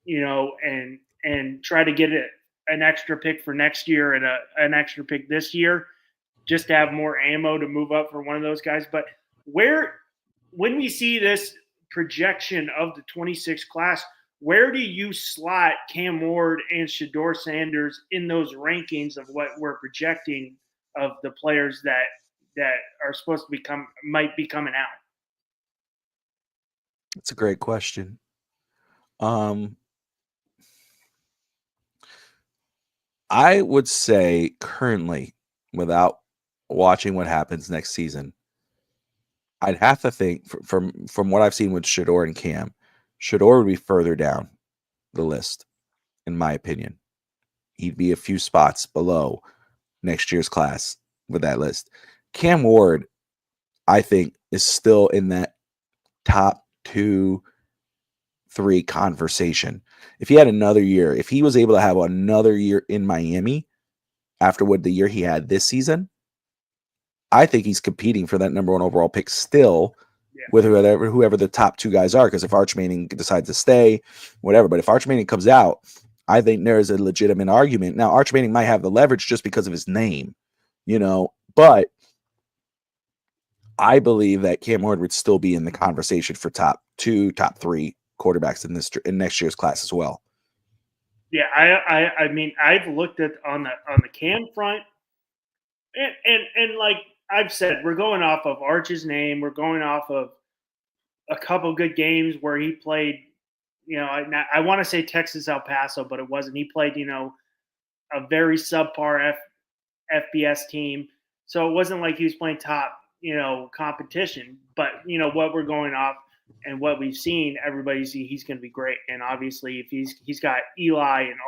and try to get an extra pick for next year and an extra pick this year, just to have more ammo to move up for one of those guys. But when we see this projection of the 26 class, where do you slot Cam Ward and Shador Sanders in those rankings of what we're projecting of the players that are supposed to might be coming out? That's a great question. I would say currently, without watching what happens next season, I'd have to think from what I've seen with Shador and Cam, Shador would be further down the list, in my opinion. He'd be a few spots below next year's class with that list. Cam Ward, I think, is still in that top 2, 3 conversation. If he had another year, if he was able to have another year in Miami after what the year he had this season, I think he's competing for that number 1 overall pick still with whoever the top 2 guys are. Because if Arch Manning decides to stay, whatever. But if Arch Manning comes out, I think there is a legitimate argument. Now, Arch Manning might have the leverage just because of his name, but I believe that Cam Ward would still be in the conversation for top 2, top 3 quarterbacks in next year's class as well. Yeah, I mean, I've looked at on the Cam front, and like I've said, we're going off of Arch's name. We're going off of a couple good games where he played. I want to say Texas El Paso, but it wasn't. He played, a very subpar FBS team, so it wasn't like he was playing top, competition. But what we're going off and what we've seen, everybody's he's going to be great. And obviously, if he's got Eli and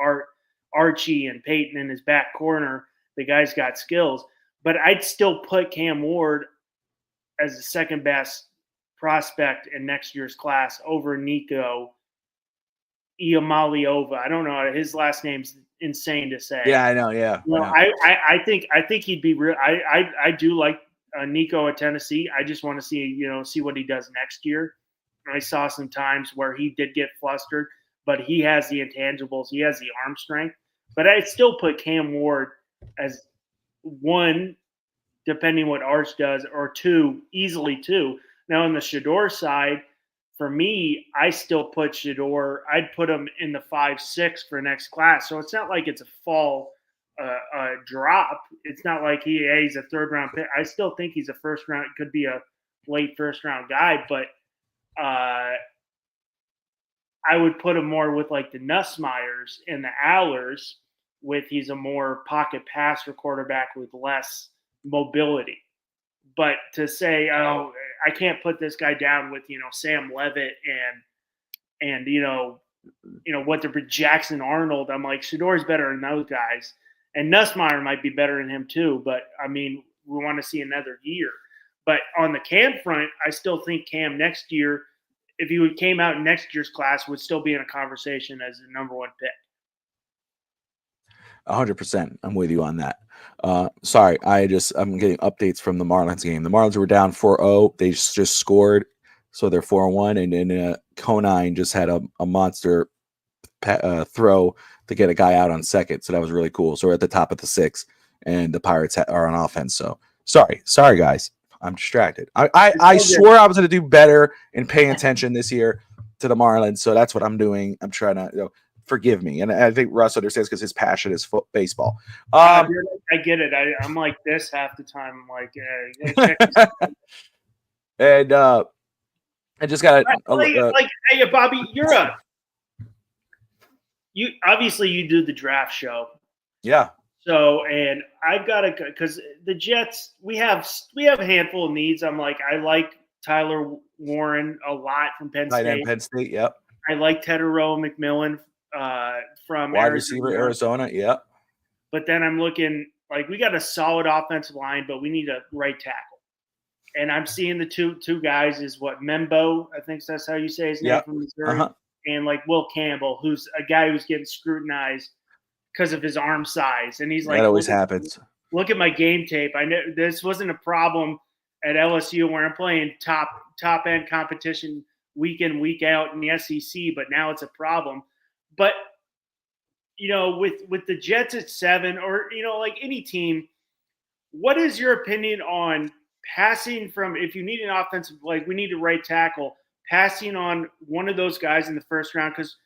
Archie and Peyton in his back corner, the guy's got skills. But I'd still put Cam Ward as the second best prospect in next year's class over Nico Iamaleava. I don't know, his last name's insane to say. Yeah, I know. Yeah, I think he'd be real. I do like Nico at Tennessee. I just want to see what he does next year. I saw some times where he did get flustered, but he has the intangibles. He has the arm strength. But I'd still put Cam Ward as 1, depending what Arch does, or 2, easily 2. Now, on the Shador side, for me, I still put Shador. I'd put him in the 5-6 for next class. So it's not like it's a fall drop. It's not like he's a third-round pick. I still think he's a first-round. Could be a late first-round guy, but I would put him more with like the Nussmeyers and the Allers, he's a more pocket passer quarterback with less mobility. But to say, oh, I can't put this guy down with Sam Levitt and what the Jackson Arnold. I'm like, Shador's better than those guys, and Nussmeier might be better than him too. But I mean, we want to see another year. But on the Cam front, I still think Cam next year, if he came out in next year's class, would still be in a conversation as the number 1 pick. 100%. I'm with you on that. Sorry, I'm getting updates from the Marlins game. The Marlins were down 4-0. They just scored, so they're 4-1. And then Conine just had a monster throw to get a guy out on second. So that was really cool. So we're at the top of the 6, and the Pirates are on offense. So sorry, guys. I'm distracted. I swore I was going to do better in paying attention this year to the Marlins. So that's what I'm doing. I'm trying to, forgive me. And I think Russ understands because his passion is baseball. I get it. I'm like this half the time. I'm like, check this out. And I just got hey, Bobby, you obviously you do the draft show. Yeah. So, and I've got to, because the Jets, we have a handful of needs. I'm like, I like Tyler Warren a lot from Penn State. Penn State, yep. I like Tedero McMillan from wide receiver, Arizona, yep. But then I'm looking, like, we got a solid offensive line, but we need a right tackle. And I'm seeing the two guys is Membo, I think that's how you say his name, from Missouri, and like Will Campbell, who's a guy who's getting scrutinized because of his arm size. And he's like, that always happens. Look at my game tape. I know this wasn't a problem at LSU where I'm playing top end competition week in, week out in the SEC, but now it's a problem. But with the Jets at 7, or like any team, what is your opinion on passing from, if you need an offensive, like we need a right tackle, passing on one of those guys in the first round because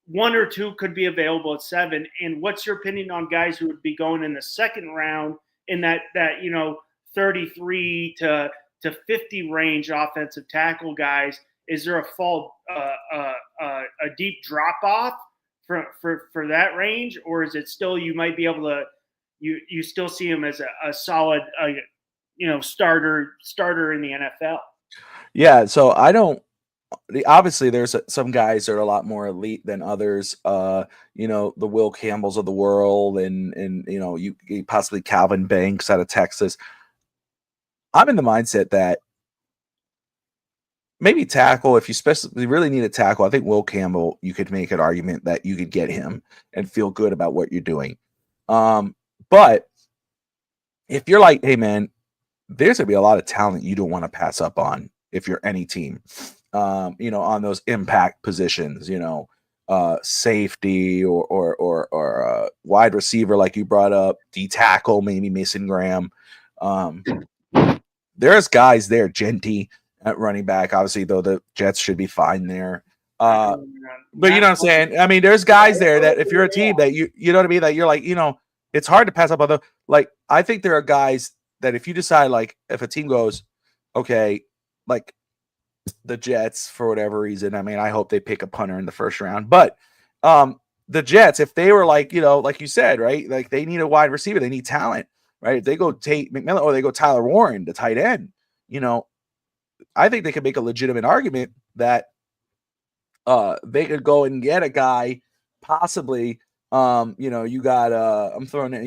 one or two could be available at 7. And what's your opinion on guys who would be going in the second round in that 33 to 50 range offensive tackle guys? Is there a deep drop off for that range, or is it still you might be able to you still see him as a solid starter in the NFL? Yeah, so I don't. Obviously, there's some guys that are a lot more elite than others. The Will Campbells of the world, and you possibly Calvin Banks out of Texas. I'm in the mindset that maybe tackle, if you really need a tackle, I think Will Campbell, you could make an argument that you could get him and feel good about what you're doing. But if you're like, hey man, there's gonna be a lot of talent you don't want to pass up on if you're any team, on those impact positions, safety or wide receiver, like you brought up, D tackle, maybe Mason Graham. There's guys there, Genty at running back. Obviously, though, the Jets should be fine there. But you know what I'm saying? I mean, there's guys there that if you're a team that you know what I mean, that you're like, it's hard to pass up on the, like, I think there are guys that if you decide, like, if a team goes, okay, like the Jets for whatever reason, I mean, I hope they pick a punter in the first round, but the Jets, if they were like, like you said, right, like they need a wide receiver, they need talent, right? If they go Tate McMillan or they go Tyler Warren, the tight end, I think they could make a legitimate argument that they could go and get a guy possibly. You got I'm throwing it,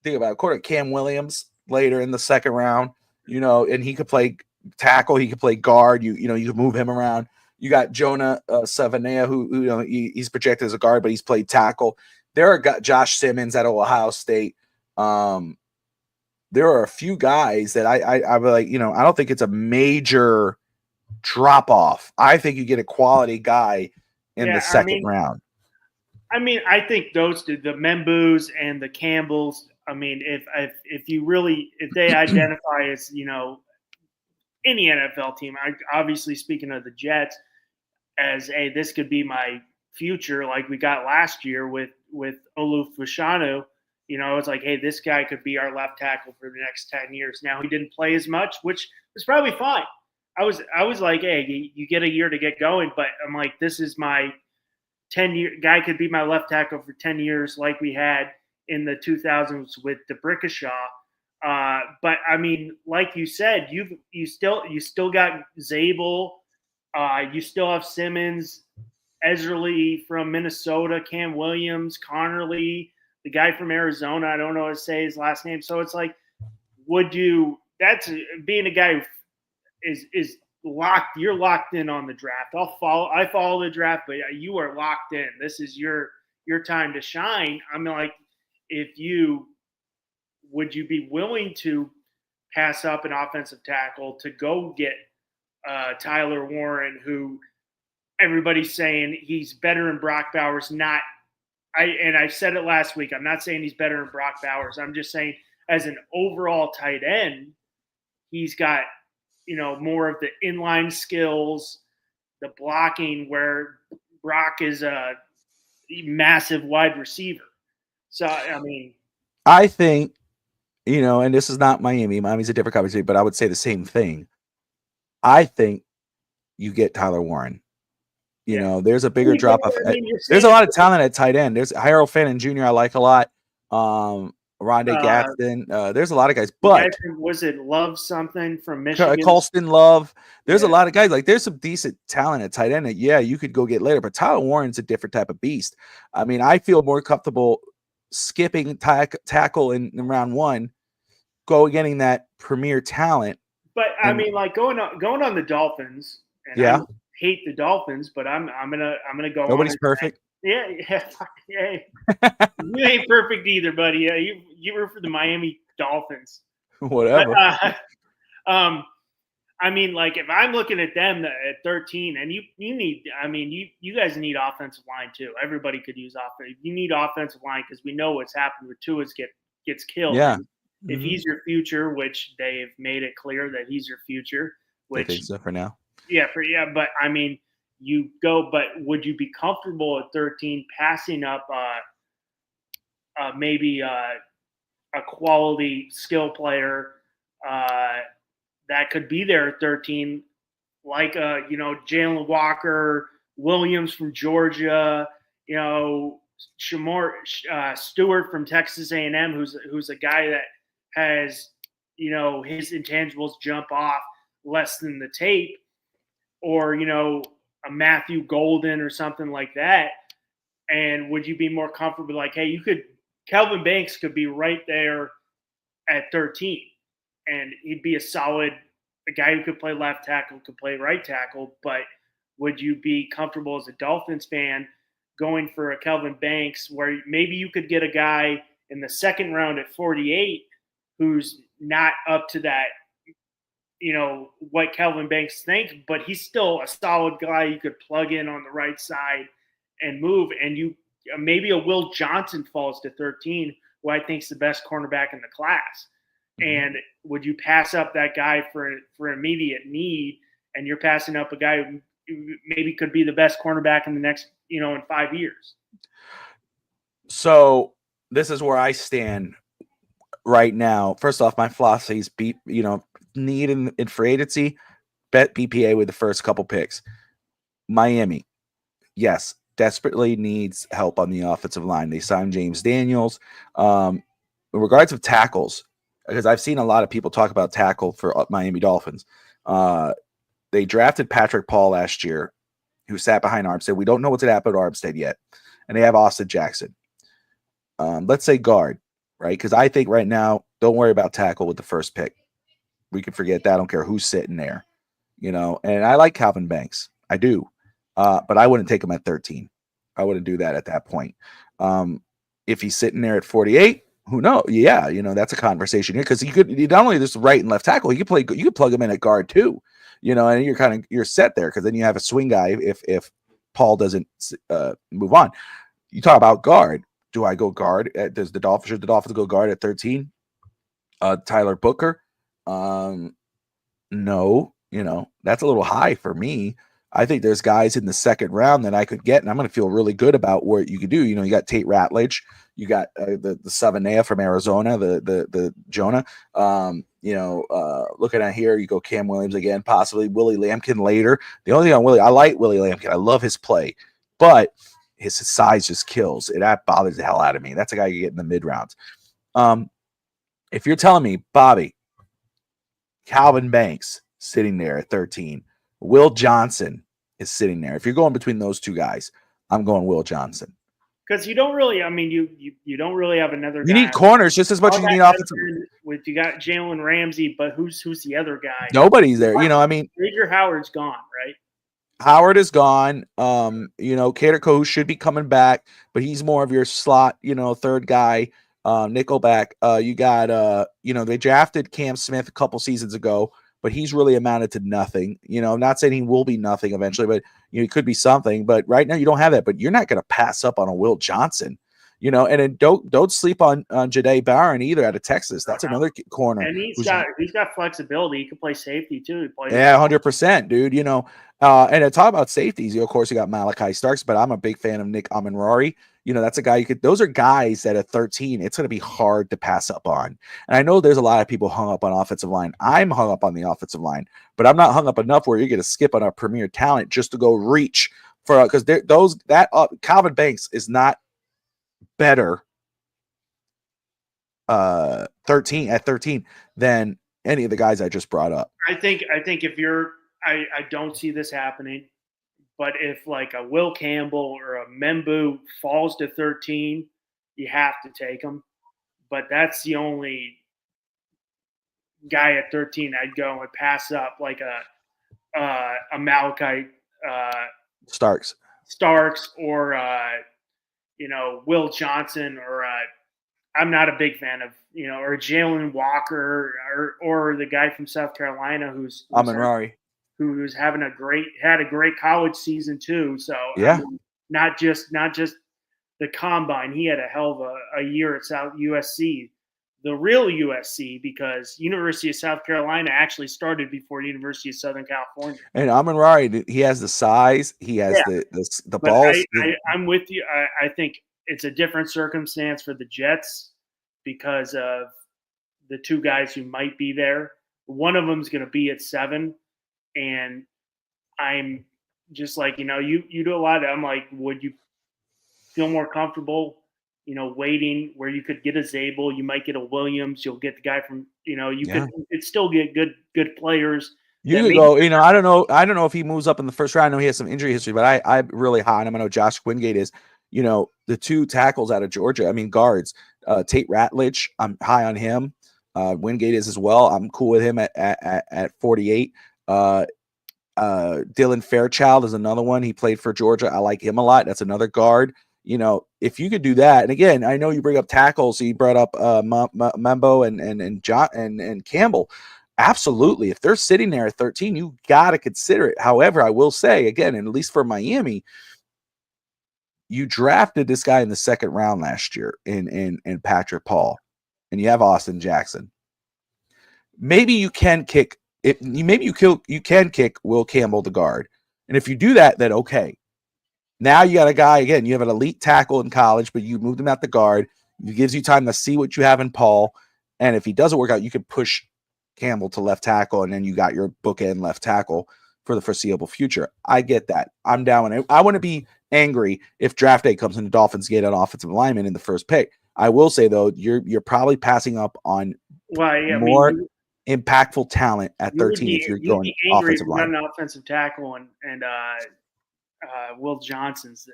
think about it, quarter Cam Williams later in the second round, and he could play tackle, he could play guard, you could move him around. You got Jonah Savanea, who he's projected as a guard, but he's played tackle. There are Josh Simmons at Ohio State. There are a few guys that I like, I don't think it's a major drop off. I think you get a quality guy in the second round. I mean, I think those two, the Membus and the Campbells, I mean, if they identify as, any NFL team, obviously speaking of the Jets, as, hey, this could be my future, like we got last year with Olu Fashanu. It's like, hey, this guy could be our left tackle for the next 10 years. Now, he didn't play as much, which was probably fine. I was like, hey, you get a year to get going, but I'm like, this is my 10-year guy, could be my left tackle for 10 years, like we had in the 2000s with DeBrickashaw. But I mean, like you said, you still got Zabel, you still have Simmons, Ezra from Minnesota, Cam Williams, Connerly, the guy from Arizona. I don't know how to say his last name. So it's like, that's being a guy who is locked. You're locked in on the draft. I follow the draft, but you are locked in. This is your time to shine. I mean, like, would you be willing to pass up an offensive tackle to go get Tyler Warren, who everybody's saying he's better than Brock Bowers? I said it last week. I'm not saying he's better than Brock Bowers. I'm just saying as an overall tight end, he's got, more of the inline skills, the blocking, where Brock is a massive wide receiver. So, I mean, I think, and this is not Miami. Miami's a different conversation, but I would say the same thing. I think you get Tyler Warren. There's a bigger drop off. There's a lot of talent at tight end. There's Harold Fannin Jr. I like a lot. Rondé Gaston. There's a lot of guys, but was it Love something from Michigan? Colston Love. There's a lot of guys. Like, there's some decent talent at tight end that, you could go get later, but Tyler Warren's a different type of beast. I mean, I feel more comfortable skipping tackle in round one, getting that premier talent. But I mean, like going on the Dolphins. And I hate the Dolphins, but I'm gonna go. Nobody's perfect. Yeah. You ain't perfect either, buddy. Yeah, you root for the Miami Dolphins. Whatever. But, I mean, like, if I'm looking at them at 13, and you need, I mean, you guys need offensive line too. Everybody could use offense. You need offensive line because we know what's happened with Tua gets killed. Yeah. If he's your future, which they've made it clear that he's your future, which I think so for now. But I mean, you go. But would you be comfortable at 13 passing up maybe a quality skill player that could be there at 13, like Jalen Walker, Williams from Georgia, Shamor Stewart from Texas A&M, who's a guy that has his intangibles jump off less than the tape, or a Matthew Golden or something like that. And would you be more comfortable like, hey, Kelvin Banks could be right there at 13, and he'd be a guy who could play left tackle, could play right tackle, but would you be comfortable as a Dolphins fan going for a Kelvin Banks where maybe you could get a guy in the second round at 48 who's not up to that, what Kelvin Banks thinks, but he's still a solid guy you could plug in on the right side and move, and maybe a Will Johnson falls to 13, who I think is the best cornerback in the class. And would you pass up that guy for immediate need, and you're passing up a guy who maybe could be the best cornerback in the next, in 5 years? So this is where I stand right now. First off, my philosophy is need in free agency, bet BPA with the first couple picks. Miami, yes, desperately needs help on the offensive line. They signed James Daniels. In regards of tackles, because I've seen a lot of people talk about tackle for Miami Dolphins. They drafted Patrick Paul last year, who sat behind Armstead. We don't know what's going to happen to Armstead yet. And they have Austin Jackson. Let's say guard, right? Because I think right now, don't worry about tackle with the first pick. We can forget that. I don't care who's sitting there. And I like Calvin Banks. I do. But I wouldn't take him at 13. I wouldn't do that at that point. If he's sitting there at 48, who knows? Yeah, that's a conversation here, because you not only this right and left tackle, you could plug him in at guard too, and you're set there, because then you have a swing guy if Paul doesn't move on. You talk about guard. Do I go guard? Should the Dolphins go guard at 13? Tyler Booker? No, that's a little high for me. I think there's guys in the second round that I could get, and I'm going to feel really good about what you could do. You got Tate Ratledge, you got the Savanea from Arizona, the Jonah. Looking at here, you go Cam Williams again, possibly Willie Lampkin later. The only thing on Willie, I like Willie Lampkin. I love his play, but his size just kills. That bothers the hell out of me. That's a guy you get in the mid rounds. If you're telling me, Bobby, Calvin Banks sitting there at 13. Will Johnson is sitting there. If you're going between those two guys, I'm going Will Johnson. Because you don't really, you don't really have another guy. You need corners just as much as you need offensive. You got Jalen Ramsey, but who's the other guy? Nobody's there. Xavier Howard's gone, right? Howard is gone. Kader Kohou should be coming back, but he's more of your slot, third guy, nickelback. You got, they drafted Cam Smith a couple seasons ago, but he's really amounted to nothing. I'm not saying he will be nothing eventually, but he could be something. But right now you don't have that. But you're not going to pass up on a Will Johnson, and then don't sleep on Jahdae Barron either out of Texas. That's another corner. And he's got flexibility. He can play safety too. 100%, dude. And to talk about safeties, of course you got Malachi Starks, but I'm a big fan of Nick Amenrari. That's a guy those are guys that at 13, it's going to be hard to pass up on. And I know there's a lot of people hung up on offensive line. I'm hung up on the offensive line, but I'm not hung up enough where you're going to skip on a premier talent just to go reach for, because Calvin Banks is not better 13 than any of the guys I just brought up. I think if you're, I don't see this happening. But if like a Will Campbell or a Membu falls to 13, you have to take him. But that's the only guy at 13 I'd go and pass up, like a Malachi Starks or Will Johnson, or I'm not a big fan of or Jalen Walker or the guy from South Carolina who's Amenrari, who's had a great college season too. So yeah, not just the combine. He had a hell of a year at South USC, the real USC, because University of South Carolina actually started before University of Southern California. And Amon-Ra, he has the size, he has Yeah. the But balls. I'm with you. I think it's a different circumstance for the Jets because of the two guys who might be there. One of them's going to be at 7, and I'm just like, you do a lot of, I'm like, would you feel more comfortable, waiting where you could get a Zabel, you might get a Williams, you'll get the guy from, could still get good players. You could go, I don't know if he moves up in the first round. I know he has some injury history, but I'm really high on him. I know Josh Wingate is, the 2 tackles out of Georgia. I mean, guards, Tate Ratledge, I'm high on him. Wingate is as well. I'm cool with him at 48. Dylan Fairchild is another one. He played for Georgia. I like him a lot. That's another guard. If you could do that, and again, I know you bring up tackles. So you brought up Membo and John and Campbell. Absolutely. If they're sitting there at 13, you got to consider it. However, I will say again, and at least for Miami, you drafted this guy in the 2nd round last year in Patrick Paul, and you have Austin Jackson. Maybe you can kick it. Maybe you can kick Will Campbell, the guard, and if you do that, then okay. Now you got a guy again. You have an elite tackle in college, but you moved him out the guard. It gives you time to see what you have in Paul, and if he doesn't work out, you could push Campbell to left tackle, and then you got your bookend left tackle for the foreseeable future. I get that. I'm down. I want to be angry if draft day comes and the Dolphins get an offensive lineman in the first pick. I will say though, you're probably passing up on more impactful talent at 13 if you're going offensive line. An offensive tackle and Will Johnson's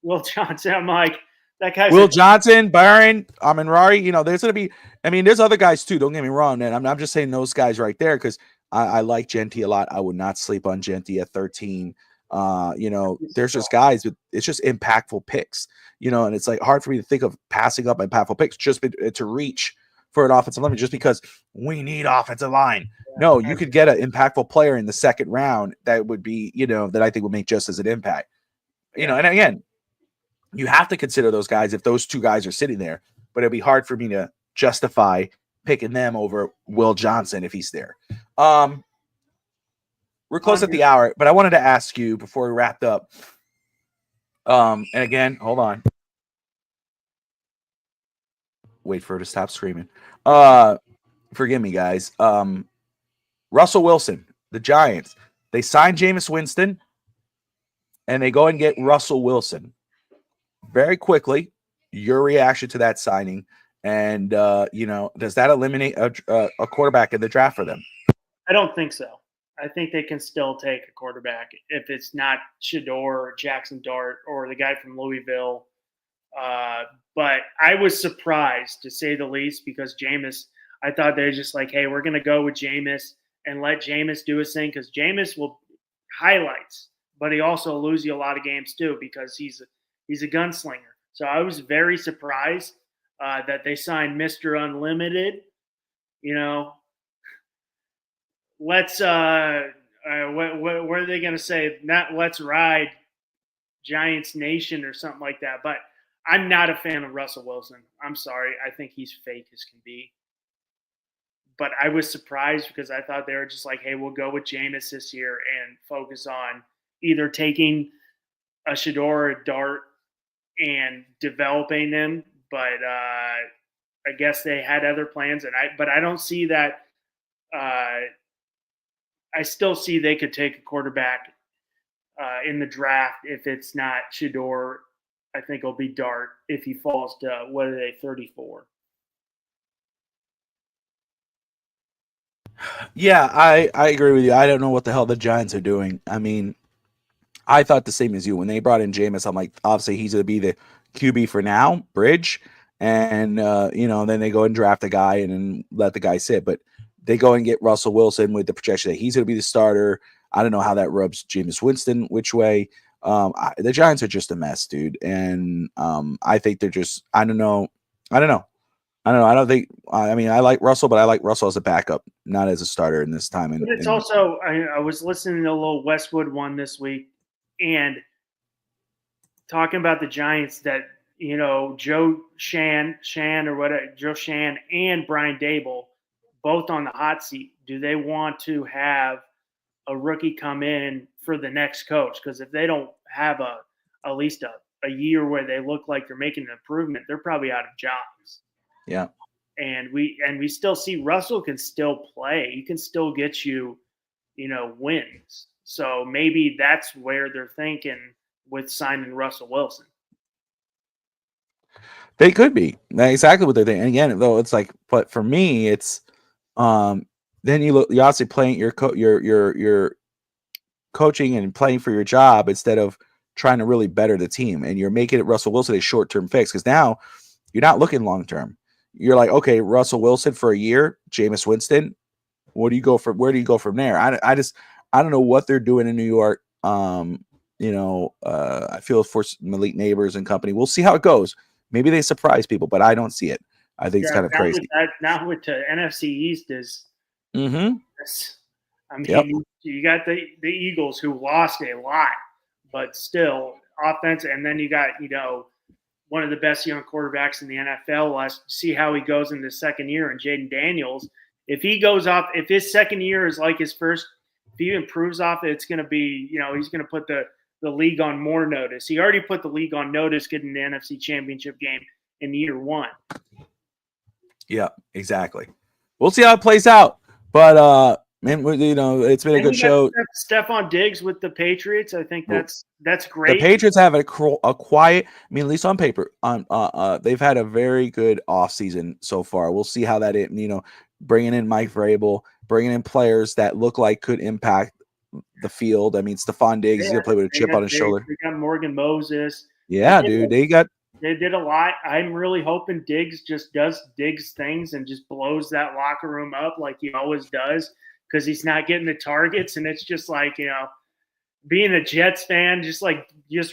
Will Johnson. I'm like, that guy's Will Johnson, Byron, Amon-Ra. There's going to be. I mean, there's other guys too. Don't get me wrong, and I'm just saying those guys right there because I like Genty a lot. I would not sleep on Genty at 13. There's just guys, but it's just impactful picks. And it's like hard for me to think of passing up impactful picks just to reach for an offensive lineman just because we need offensive line. No, you could get an impactful player in the 2nd round that would be, that I think would make just as an impact. And again, you have to consider those guys if those 2 guys are sitting there, but it'd be hard for me to justify picking them over Will Johnson if he's there. We're close at the hour, but I wanted to ask you before we wrapped up. And again, hold on. Wait for her to stop screaming. Forgive me, guys. Russell Wilson, the Giants, they signed Jameis Winston, and they go and get Russell Wilson. Very quickly, your reaction to that signing, and does that eliminate a quarterback in the draft for them? I don't think so. I think they can still take a quarterback if it's not Shedeur or Jackson Dart or the guy from Louisville. But I was surprised, to say the least, because Jameis, I thought they're just like, hey, we're going to go with Jameis and let Jameis do his thing, because Jameis will highlights, but he also lose you a lot of games too because he's a gunslinger. So I was very surprised that they signed Mr. Unlimited. Let's what are they going to say? Not let's ride Giants Nation or something like that. But I'm not a fan of Russell Wilson. I'm sorry. I think he's fake as can be. But I was surprised because I thought they were just like, hey, we'll go with Jameis this year and focus on either taking a Shedeur or a Dart and developing them. But I guess they had other plans, but I don't see that. I still see they could take a quarterback in the draft if it's not Shedeur. I think it'll be Dart if he falls to, what are they, 34. Yeah, I agree with you. I don't know what the hell the Giants are doing. I mean, I thought the same as you. When they brought in Jameis, I'm like, obviously he's going to be the QB for now, bridge. And, then they go and draft a guy and then let the guy sit. But they go and get Russell Wilson with the projection that he's going to be the starter. I don't know how that rubs Jameis Winston which way. The Giants are just a mess, dude. And I think they're just, I don't know. I don't think, I mean, I like Russell, but I like Russell as a backup, not as a starter in this time. But it's also, I was listening to a little Westwood one this week and talking about the Giants, that Joe Shan or whatever, Joe Shan and Brian Dable both on the hot seat. Do they want to have a rookie come in for the next coach? Because if they don't have at least a year where they look like they're making an improvement, they're probably out of jobs. Yeah. And we still see Russell can still play. He can still get you, wins. So maybe that's where they're thinking with signing Russell Wilson. They could be. That's exactly what they're thinking. And again, though, it's like, but for me, it's then you're obviously playing your coaching and playing for your job instead of trying to really better the team. And you're making it Russell Wilson a short-term fix because now you're not looking long-term. You're like, okay, Russell Wilson for a year, Jameis Winston. Where do you go from there? I don't know what they're doing in New York. I feel for Malik Neighbors and company. We'll see how it goes. Maybe they surprise people, but I don't see it. I think it's kind of crazy. Now with the NFC East is. Mm-hmm. I mean, you got the Eagles who lost a lot, but still offense, and then you got one of the best young quarterbacks in the NFL. Let's see how he goes in the second year. And Jaden Daniels, if he goes off, if his second year is like his first, if he improves off it, it's going to be, he's going to put the league on more notice. He already put the league on notice getting the NFC Championship game in year one. Yeah, exactly. We'll see how it plays out. But, it's been a good show. Stephon Diggs with the Patriots. I think that's great. The Patriots have a quiet, at least on paper, they've had a very good offseason so far. We'll see how that, bringing in Mike Vrabel, bringing in players that look like could impact the field. I mean, Stephon Diggs is going to play with a chip on his shoulder. They got Morgan Moses. Yeah, dude. They did a lot. I'm really hoping Diggs just does Diggs things and just blows that locker room up like he always does because he's not getting the targets. And it's just like, being a Jets fan, just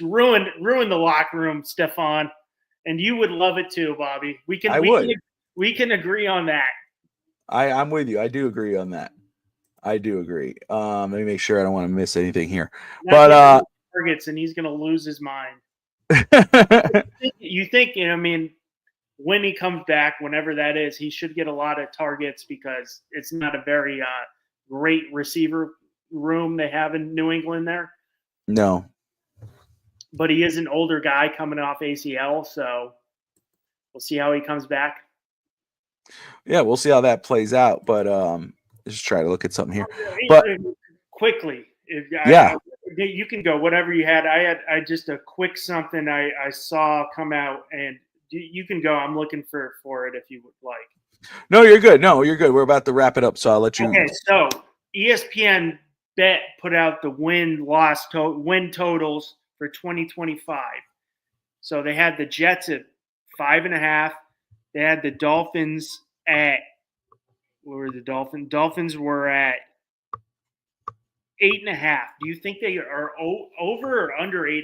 ruin the locker room, Stephon. And you would love it too, Bobby. We can agree on that. I'm with you. I do agree on that. I do agree. Let me make sure I don't want to miss anything here. But targets, and he's going to lose his mind. You think, when he comes back, whenever that is, he should get a lot of targets because it's not a very great receiver room they have in New England there. No. But he is an older guy coming off ACL, so we'll see how he comes back. Yeah, we'll see how that plays out. But just try to look at something here. But quickly, you can go whatever you had. I just a quick something I saw come out, and you can go. I'm looking for it if you would like. No, you're good. We're about to wrap it up, so I'll let you. Okay, so ESPN Bet put out the win totals for 2025. So they had the Jets at 5.5. They had the Dolphins at what were the Dolphins? Dolphins were at 8.5. Do you think they are over or under 8.5?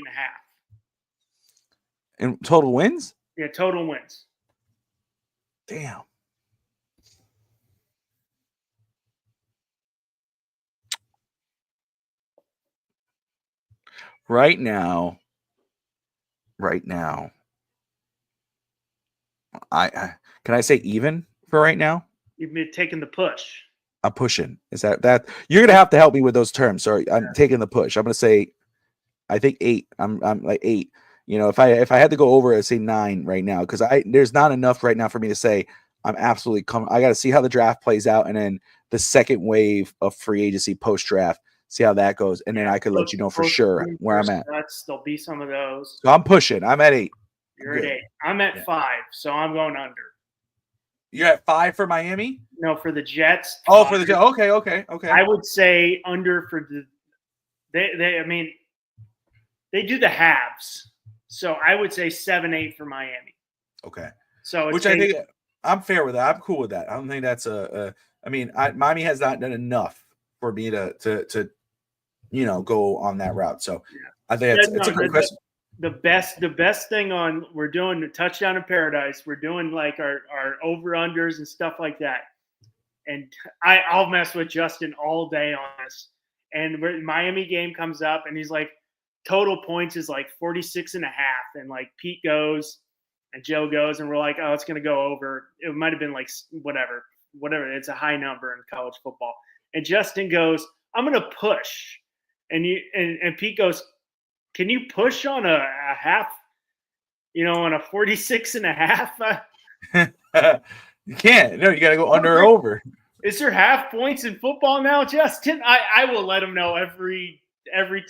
In total wins? Yeah, total wins. Damn. Right now, I can I say even for right now? You've been taking the push. I'm pushing. Is that you're gonna have to help me with those terms? Sorry, I'm taking the push. I'm gonna say, I think 8. I'm like 8. If I had to go over, I'd say 9 right now because there's not enough right now for me to say I'm absolutely I got to see how the draft plays out and then the second wave of free agency post draft. See how that goes, and then I could let you know for sure where I'm at. There'll be some of those. So I'm pushing. I'm at 8. You're at 8. I'm at 5, so I'm going under. You're at 5 for Miami? No, for the Jets. Oh, for the Jets. Okay. I would say under for the. They do the halves, so I would say 7-8 for Miami. Okay. So which I think I'm fair with that. I'm cool with that. I don't think that's Miami has not done enough for me to go on that route. So I think it's a great question. The best thing on we're doing the touchdown in paradise. We're doing like our over unders and stuff like that. And I'll mess with Justin all day on this. And Miami game comes up and he's like, total points is like 46.5. And like Pete goes, And Joe goes, and we're like, oh, it's going to go over. It might have been like whatever. It's a high number in college football. And Justin goes, I'm going to push. And Pete goes, can you push on a half, on a 46 and a half? You can't. No, you got to go under or over. Is there half points in football now, Justin? I will let him know every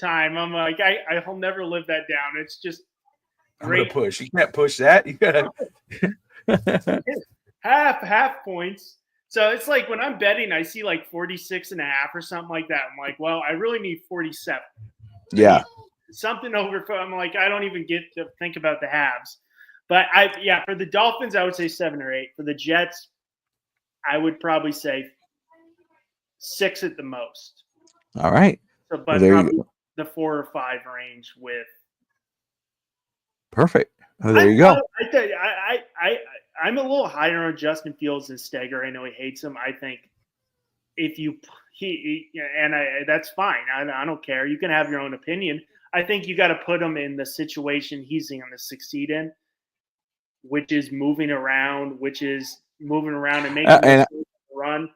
time. I'm like, I'll never live that down. It's just great. I'm gonna push. You can't push that. You gotta half points. So it's like when I'm betting, I see like 46 and a half or something like that. I'm like, well, I really need 47. Yeah. Something over. I'm like, I don't even get to think about the halves. But for the Dolphins, I would say 7 or 8. For the Jets, I would probably say 6 at the most. All right. So, but well, probably the 4 or 5 range with. Perfect. Oh, there you go. I'm a little higher on Justin Fields than Steger. I know he hates him. I think if that's fine. I don't care. You can have your own opinion. I think you got to put him in the situation he's going to succeed in, which is moving around and making a run,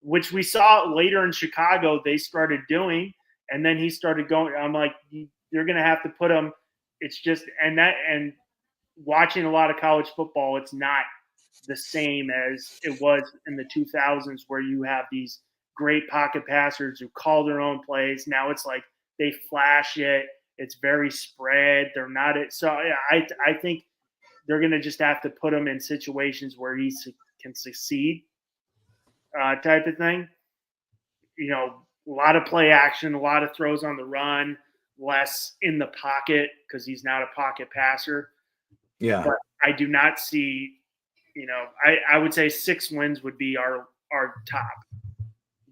which we saw later in Chicago they started doing, and then he started going. I'm like, you're going to have to put him. It's just and watching a lot of college football, it's not the same as it was in the 2000s where you have these great pocket passers who call their own plays. Now it's like they flash it. It's very spread. They're not it. So I think they're going to just have to put him in situations where he can succeed, type of thing. A lot of play action, a lot of throws on the run, less in the pocket because he's not a pocket passer. Yeah. But I do not see, I would say 6 wins would be our top.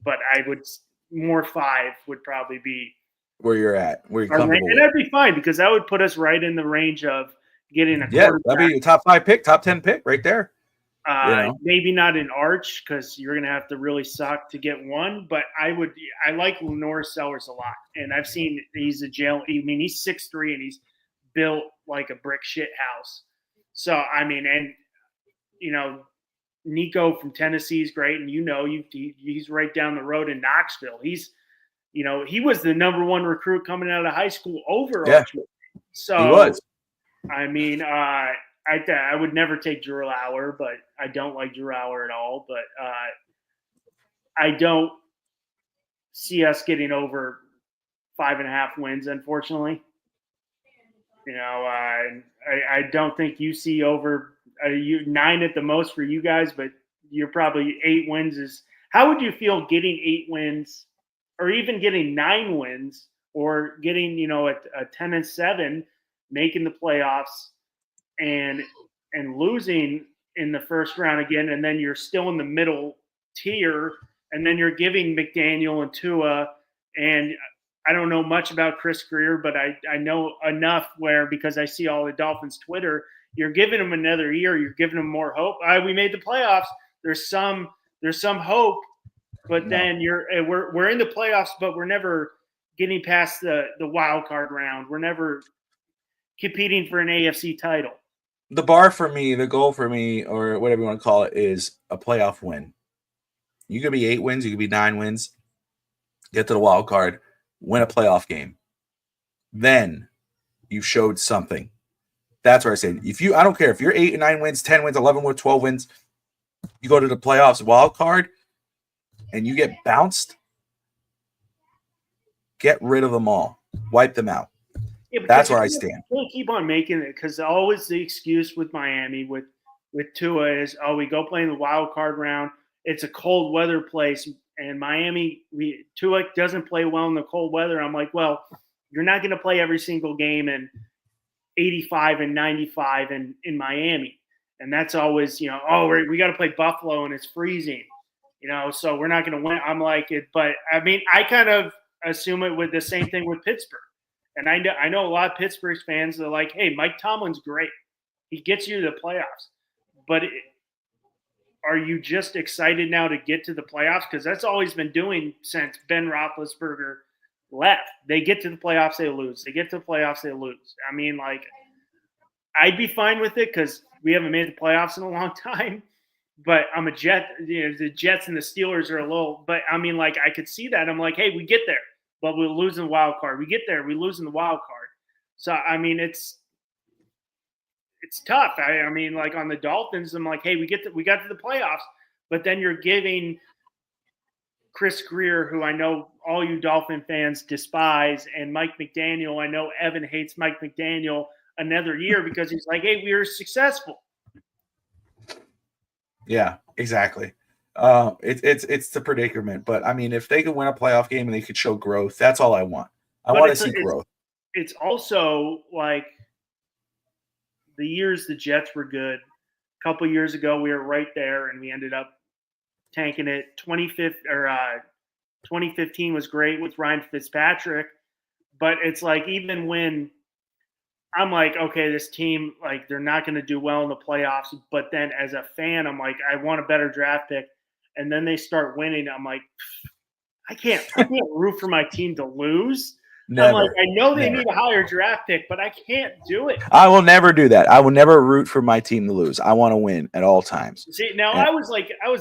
But I would more 5 would probably be where you're at, where you're comfortable. And that'd be fine because that would put us right in the range of getting a quarterback. That'd be a top 5 pick, top 10 pick right there. Maybe not an arch because you're going to have to really suck to get one. But I like Lenore Sellers a lot. And I've seen he's he's 6'3" and he's built like a brick shit house. So, Nico from Tennessee is great. And, he's right down the road in Knoxville. He's, he was the number 1 recruit coming out of high school over Archie. So, he was. I would never take Drew Lauer, but I don't like Drew Lauer at all. But I don't see us getting over 5.5 wins, unfortunately. I don't think you see over 9 at the most for you guys, but you're probably 8 wins is. How would you feel getting 8 wins, or even getting 9 wins, or getting a 10-7, making the playoffs? And losing in the first round again, and then you're still in the middle tier, and then you're giving McDaniel and Tua, and I don't know much about Chris Greer, but I know enough because I see all the Dolphins Twitter, you're giving them another year, you're giving them more hope. We made the playoffs. There's some hope, but then we're in the playoffs, but we're never getting past the wild card round. We're never competing for an AFC title. The bar for me, the goal for me, or whatever you want to call it, is a playoff win. You could be 8 wins, you could be 9 wins, get to the wild card, win a playoff game. Then you showed something. That's what I say. I don't care if you're 8 and 9 wins, 10 wins, 11 wins, 12 wins, you go to the playoffs wild card and you get bounced, get rid of them all. Wipe them out. Yeah, that's where I stand. You can't keep on making it because always the excuse with Miami with Tua is, we go play in the wild card round. It's a cold weather place, and Miami, Tua doesn't play well in the cold weather. I'm like, well, you're not going to play every single game in 85 and 95 in Miami, and that's always we got to play Buffalo and it's freezing, so we're not going to win. I'm like it, but I kind of assume it with the same thing with Pittsburgh. And I know a lot of Pittsburgh fans are like, hey, Mike Tomlin's great. He gets you to the playoffs. But are you just excited now to get to the playoffs? Because that's always been doing since Ben Roethlisberger left. They get to the playoffs, they lose. They get to the playoffs, they lose. I'd be fine with it because we haven't made the playoffs in a long time. But I'm a Jet. The Jets and the Steelers are a little. But I mean, like I could see that. I'm like, hey, we get there, but we're losing the wild card. We get there, we lose in the wild card. So I mean, it's tough. I mean, like on the Dolphins, I'm like, hey, we got to the playoffs, but then you're giving Chris Greer, who I know all you Dolphin fans despise, and Mike McDaniel. I know Evan hates Mike McDaniel another year because he's like, hey, we were successful. Yeah, exactly. It's the predicament, but I mean, if they could win a playoff game and they could show growth, that's all I want. I want to see growth. It's also like the years the Jets were good. A couple years ago, we were right there, and we ended up tanking it. 2015 was great with Ryan Fitzpatrick, but it's like even when I'm like, okay, this team, like they're not going to do well in the playoffs, but then as a fan, I'm like, I want a better draft pick, and then they start winning. I'm like, I can't root for my team to lose. Never, I'm like, I know they need a higher draft pick, but I can't do it. I will never do that. I will never root for my team to lose. I want to win at all times. See, now I was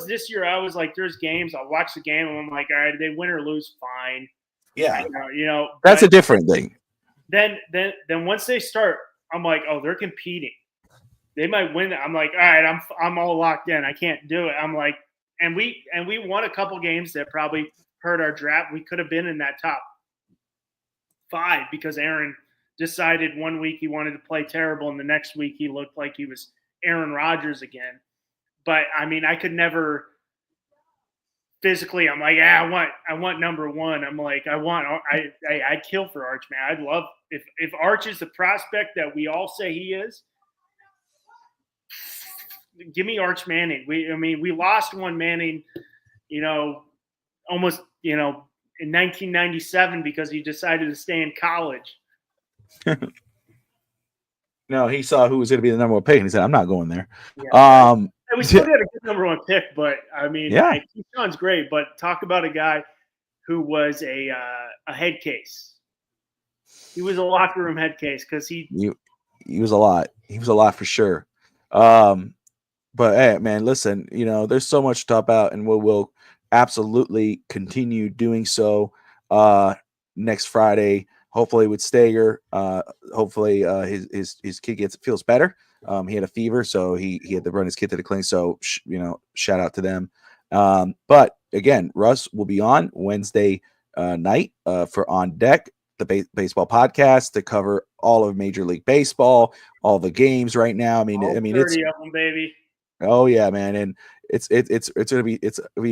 this year, I was like, there's games, I'll watch the game, and I'm like, all right, they win or lose, fine. Yeah. That's a different thing. Then once they start, I'm like, oh, they're competing. They might win. I'm like, all right, I'm all locked in. I can't do it. I'm like, and we won a couple games that probably hurt our draft. We could have been in that top 5 because Aaron decided one week he wanted to play terrible, and the next week he looked like he was Aaron Rodgers again. But I mean, I could never physically. I'm like, I want number 1. I'm like, I'd kill for Arch, man. I'd love if Arch is the prospect that we all say he is. Give me Arch Manning. We lost one Manning, almost, in 1997 because he decided to stay in college. No, he saw who was going to be the number 1 pick, and he said, "I'm not going there." Yeah, we still got a good number 1 pick, but I mean, Keyshawn's great. But talk about a guy who was a head case. He was a locker room head case because he was a lot. He was a lot for sure. But hey, man, listen, there's so much to talk about, and we'll absolutely continue doing so next Friday. Hopefully with Stager. Hopefully his kid feels better. He had a fever, so he had to run his kid to the clinic. So shout out to them. But again, Russ will be on Wednesday night for On Deck, the baseball podcast, to cover all of Major League Baseball, all the games right now. I mean, 30 of them, baby. Oh yeah, man, and it's gonna be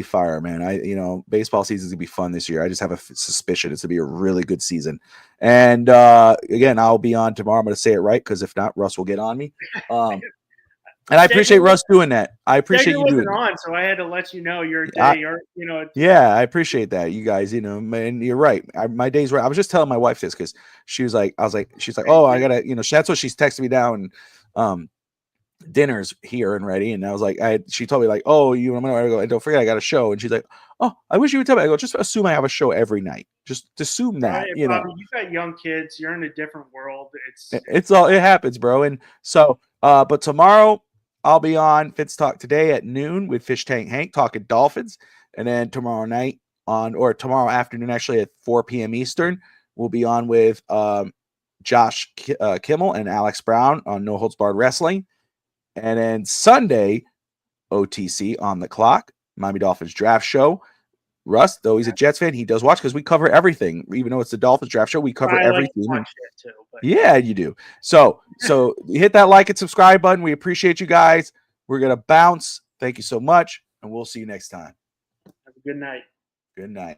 fire, man. Baseball season's gonna be fun this year. I just have a suspicion it's gonna be a really good season. And again, I'll be on tomorrow. I'm gonna say it right because if not, Russ will get on me. And I appreciate Russ doing that. I appreciate you doing it. So I had to let you know your day. Yeah, I appreciate that, you guys. And you're right. My day's right. I was just telling my wife this because she's like, oh, I gotta, that's what she's texting me now, and dinner's here and ready. And I was like, she told me like, oh, I'm gonna go. And don't forget, I got a show. And she's like, oh, I wish you would tell me. I go, just assume I have a show every night. Just assume that. You got young kids. You're in a different world. It happens, bro. And so, but tomorrow I'll be on Fitz Talk Today at noon with Fish Tank Hank talking Dolphins, and then tomorrow afternoon, actually at 4 p.m. Eastern, we'll be on with Josh Kimmel and Alex Brown on No Holds Barred Wrestling. And then Sunday, OTC on the clock, Miami Dolphins draft show. Russ, though he's a Jets fan, he does watch because we cover everything. Even though it's the Dolphins draft show, we cover everything. Too, yeah, you do. So hit that like and subscribe button. We appreciate you guys. We're gonna bounce. Thank you so much, and we'll see you next time. Have a good night. Good night.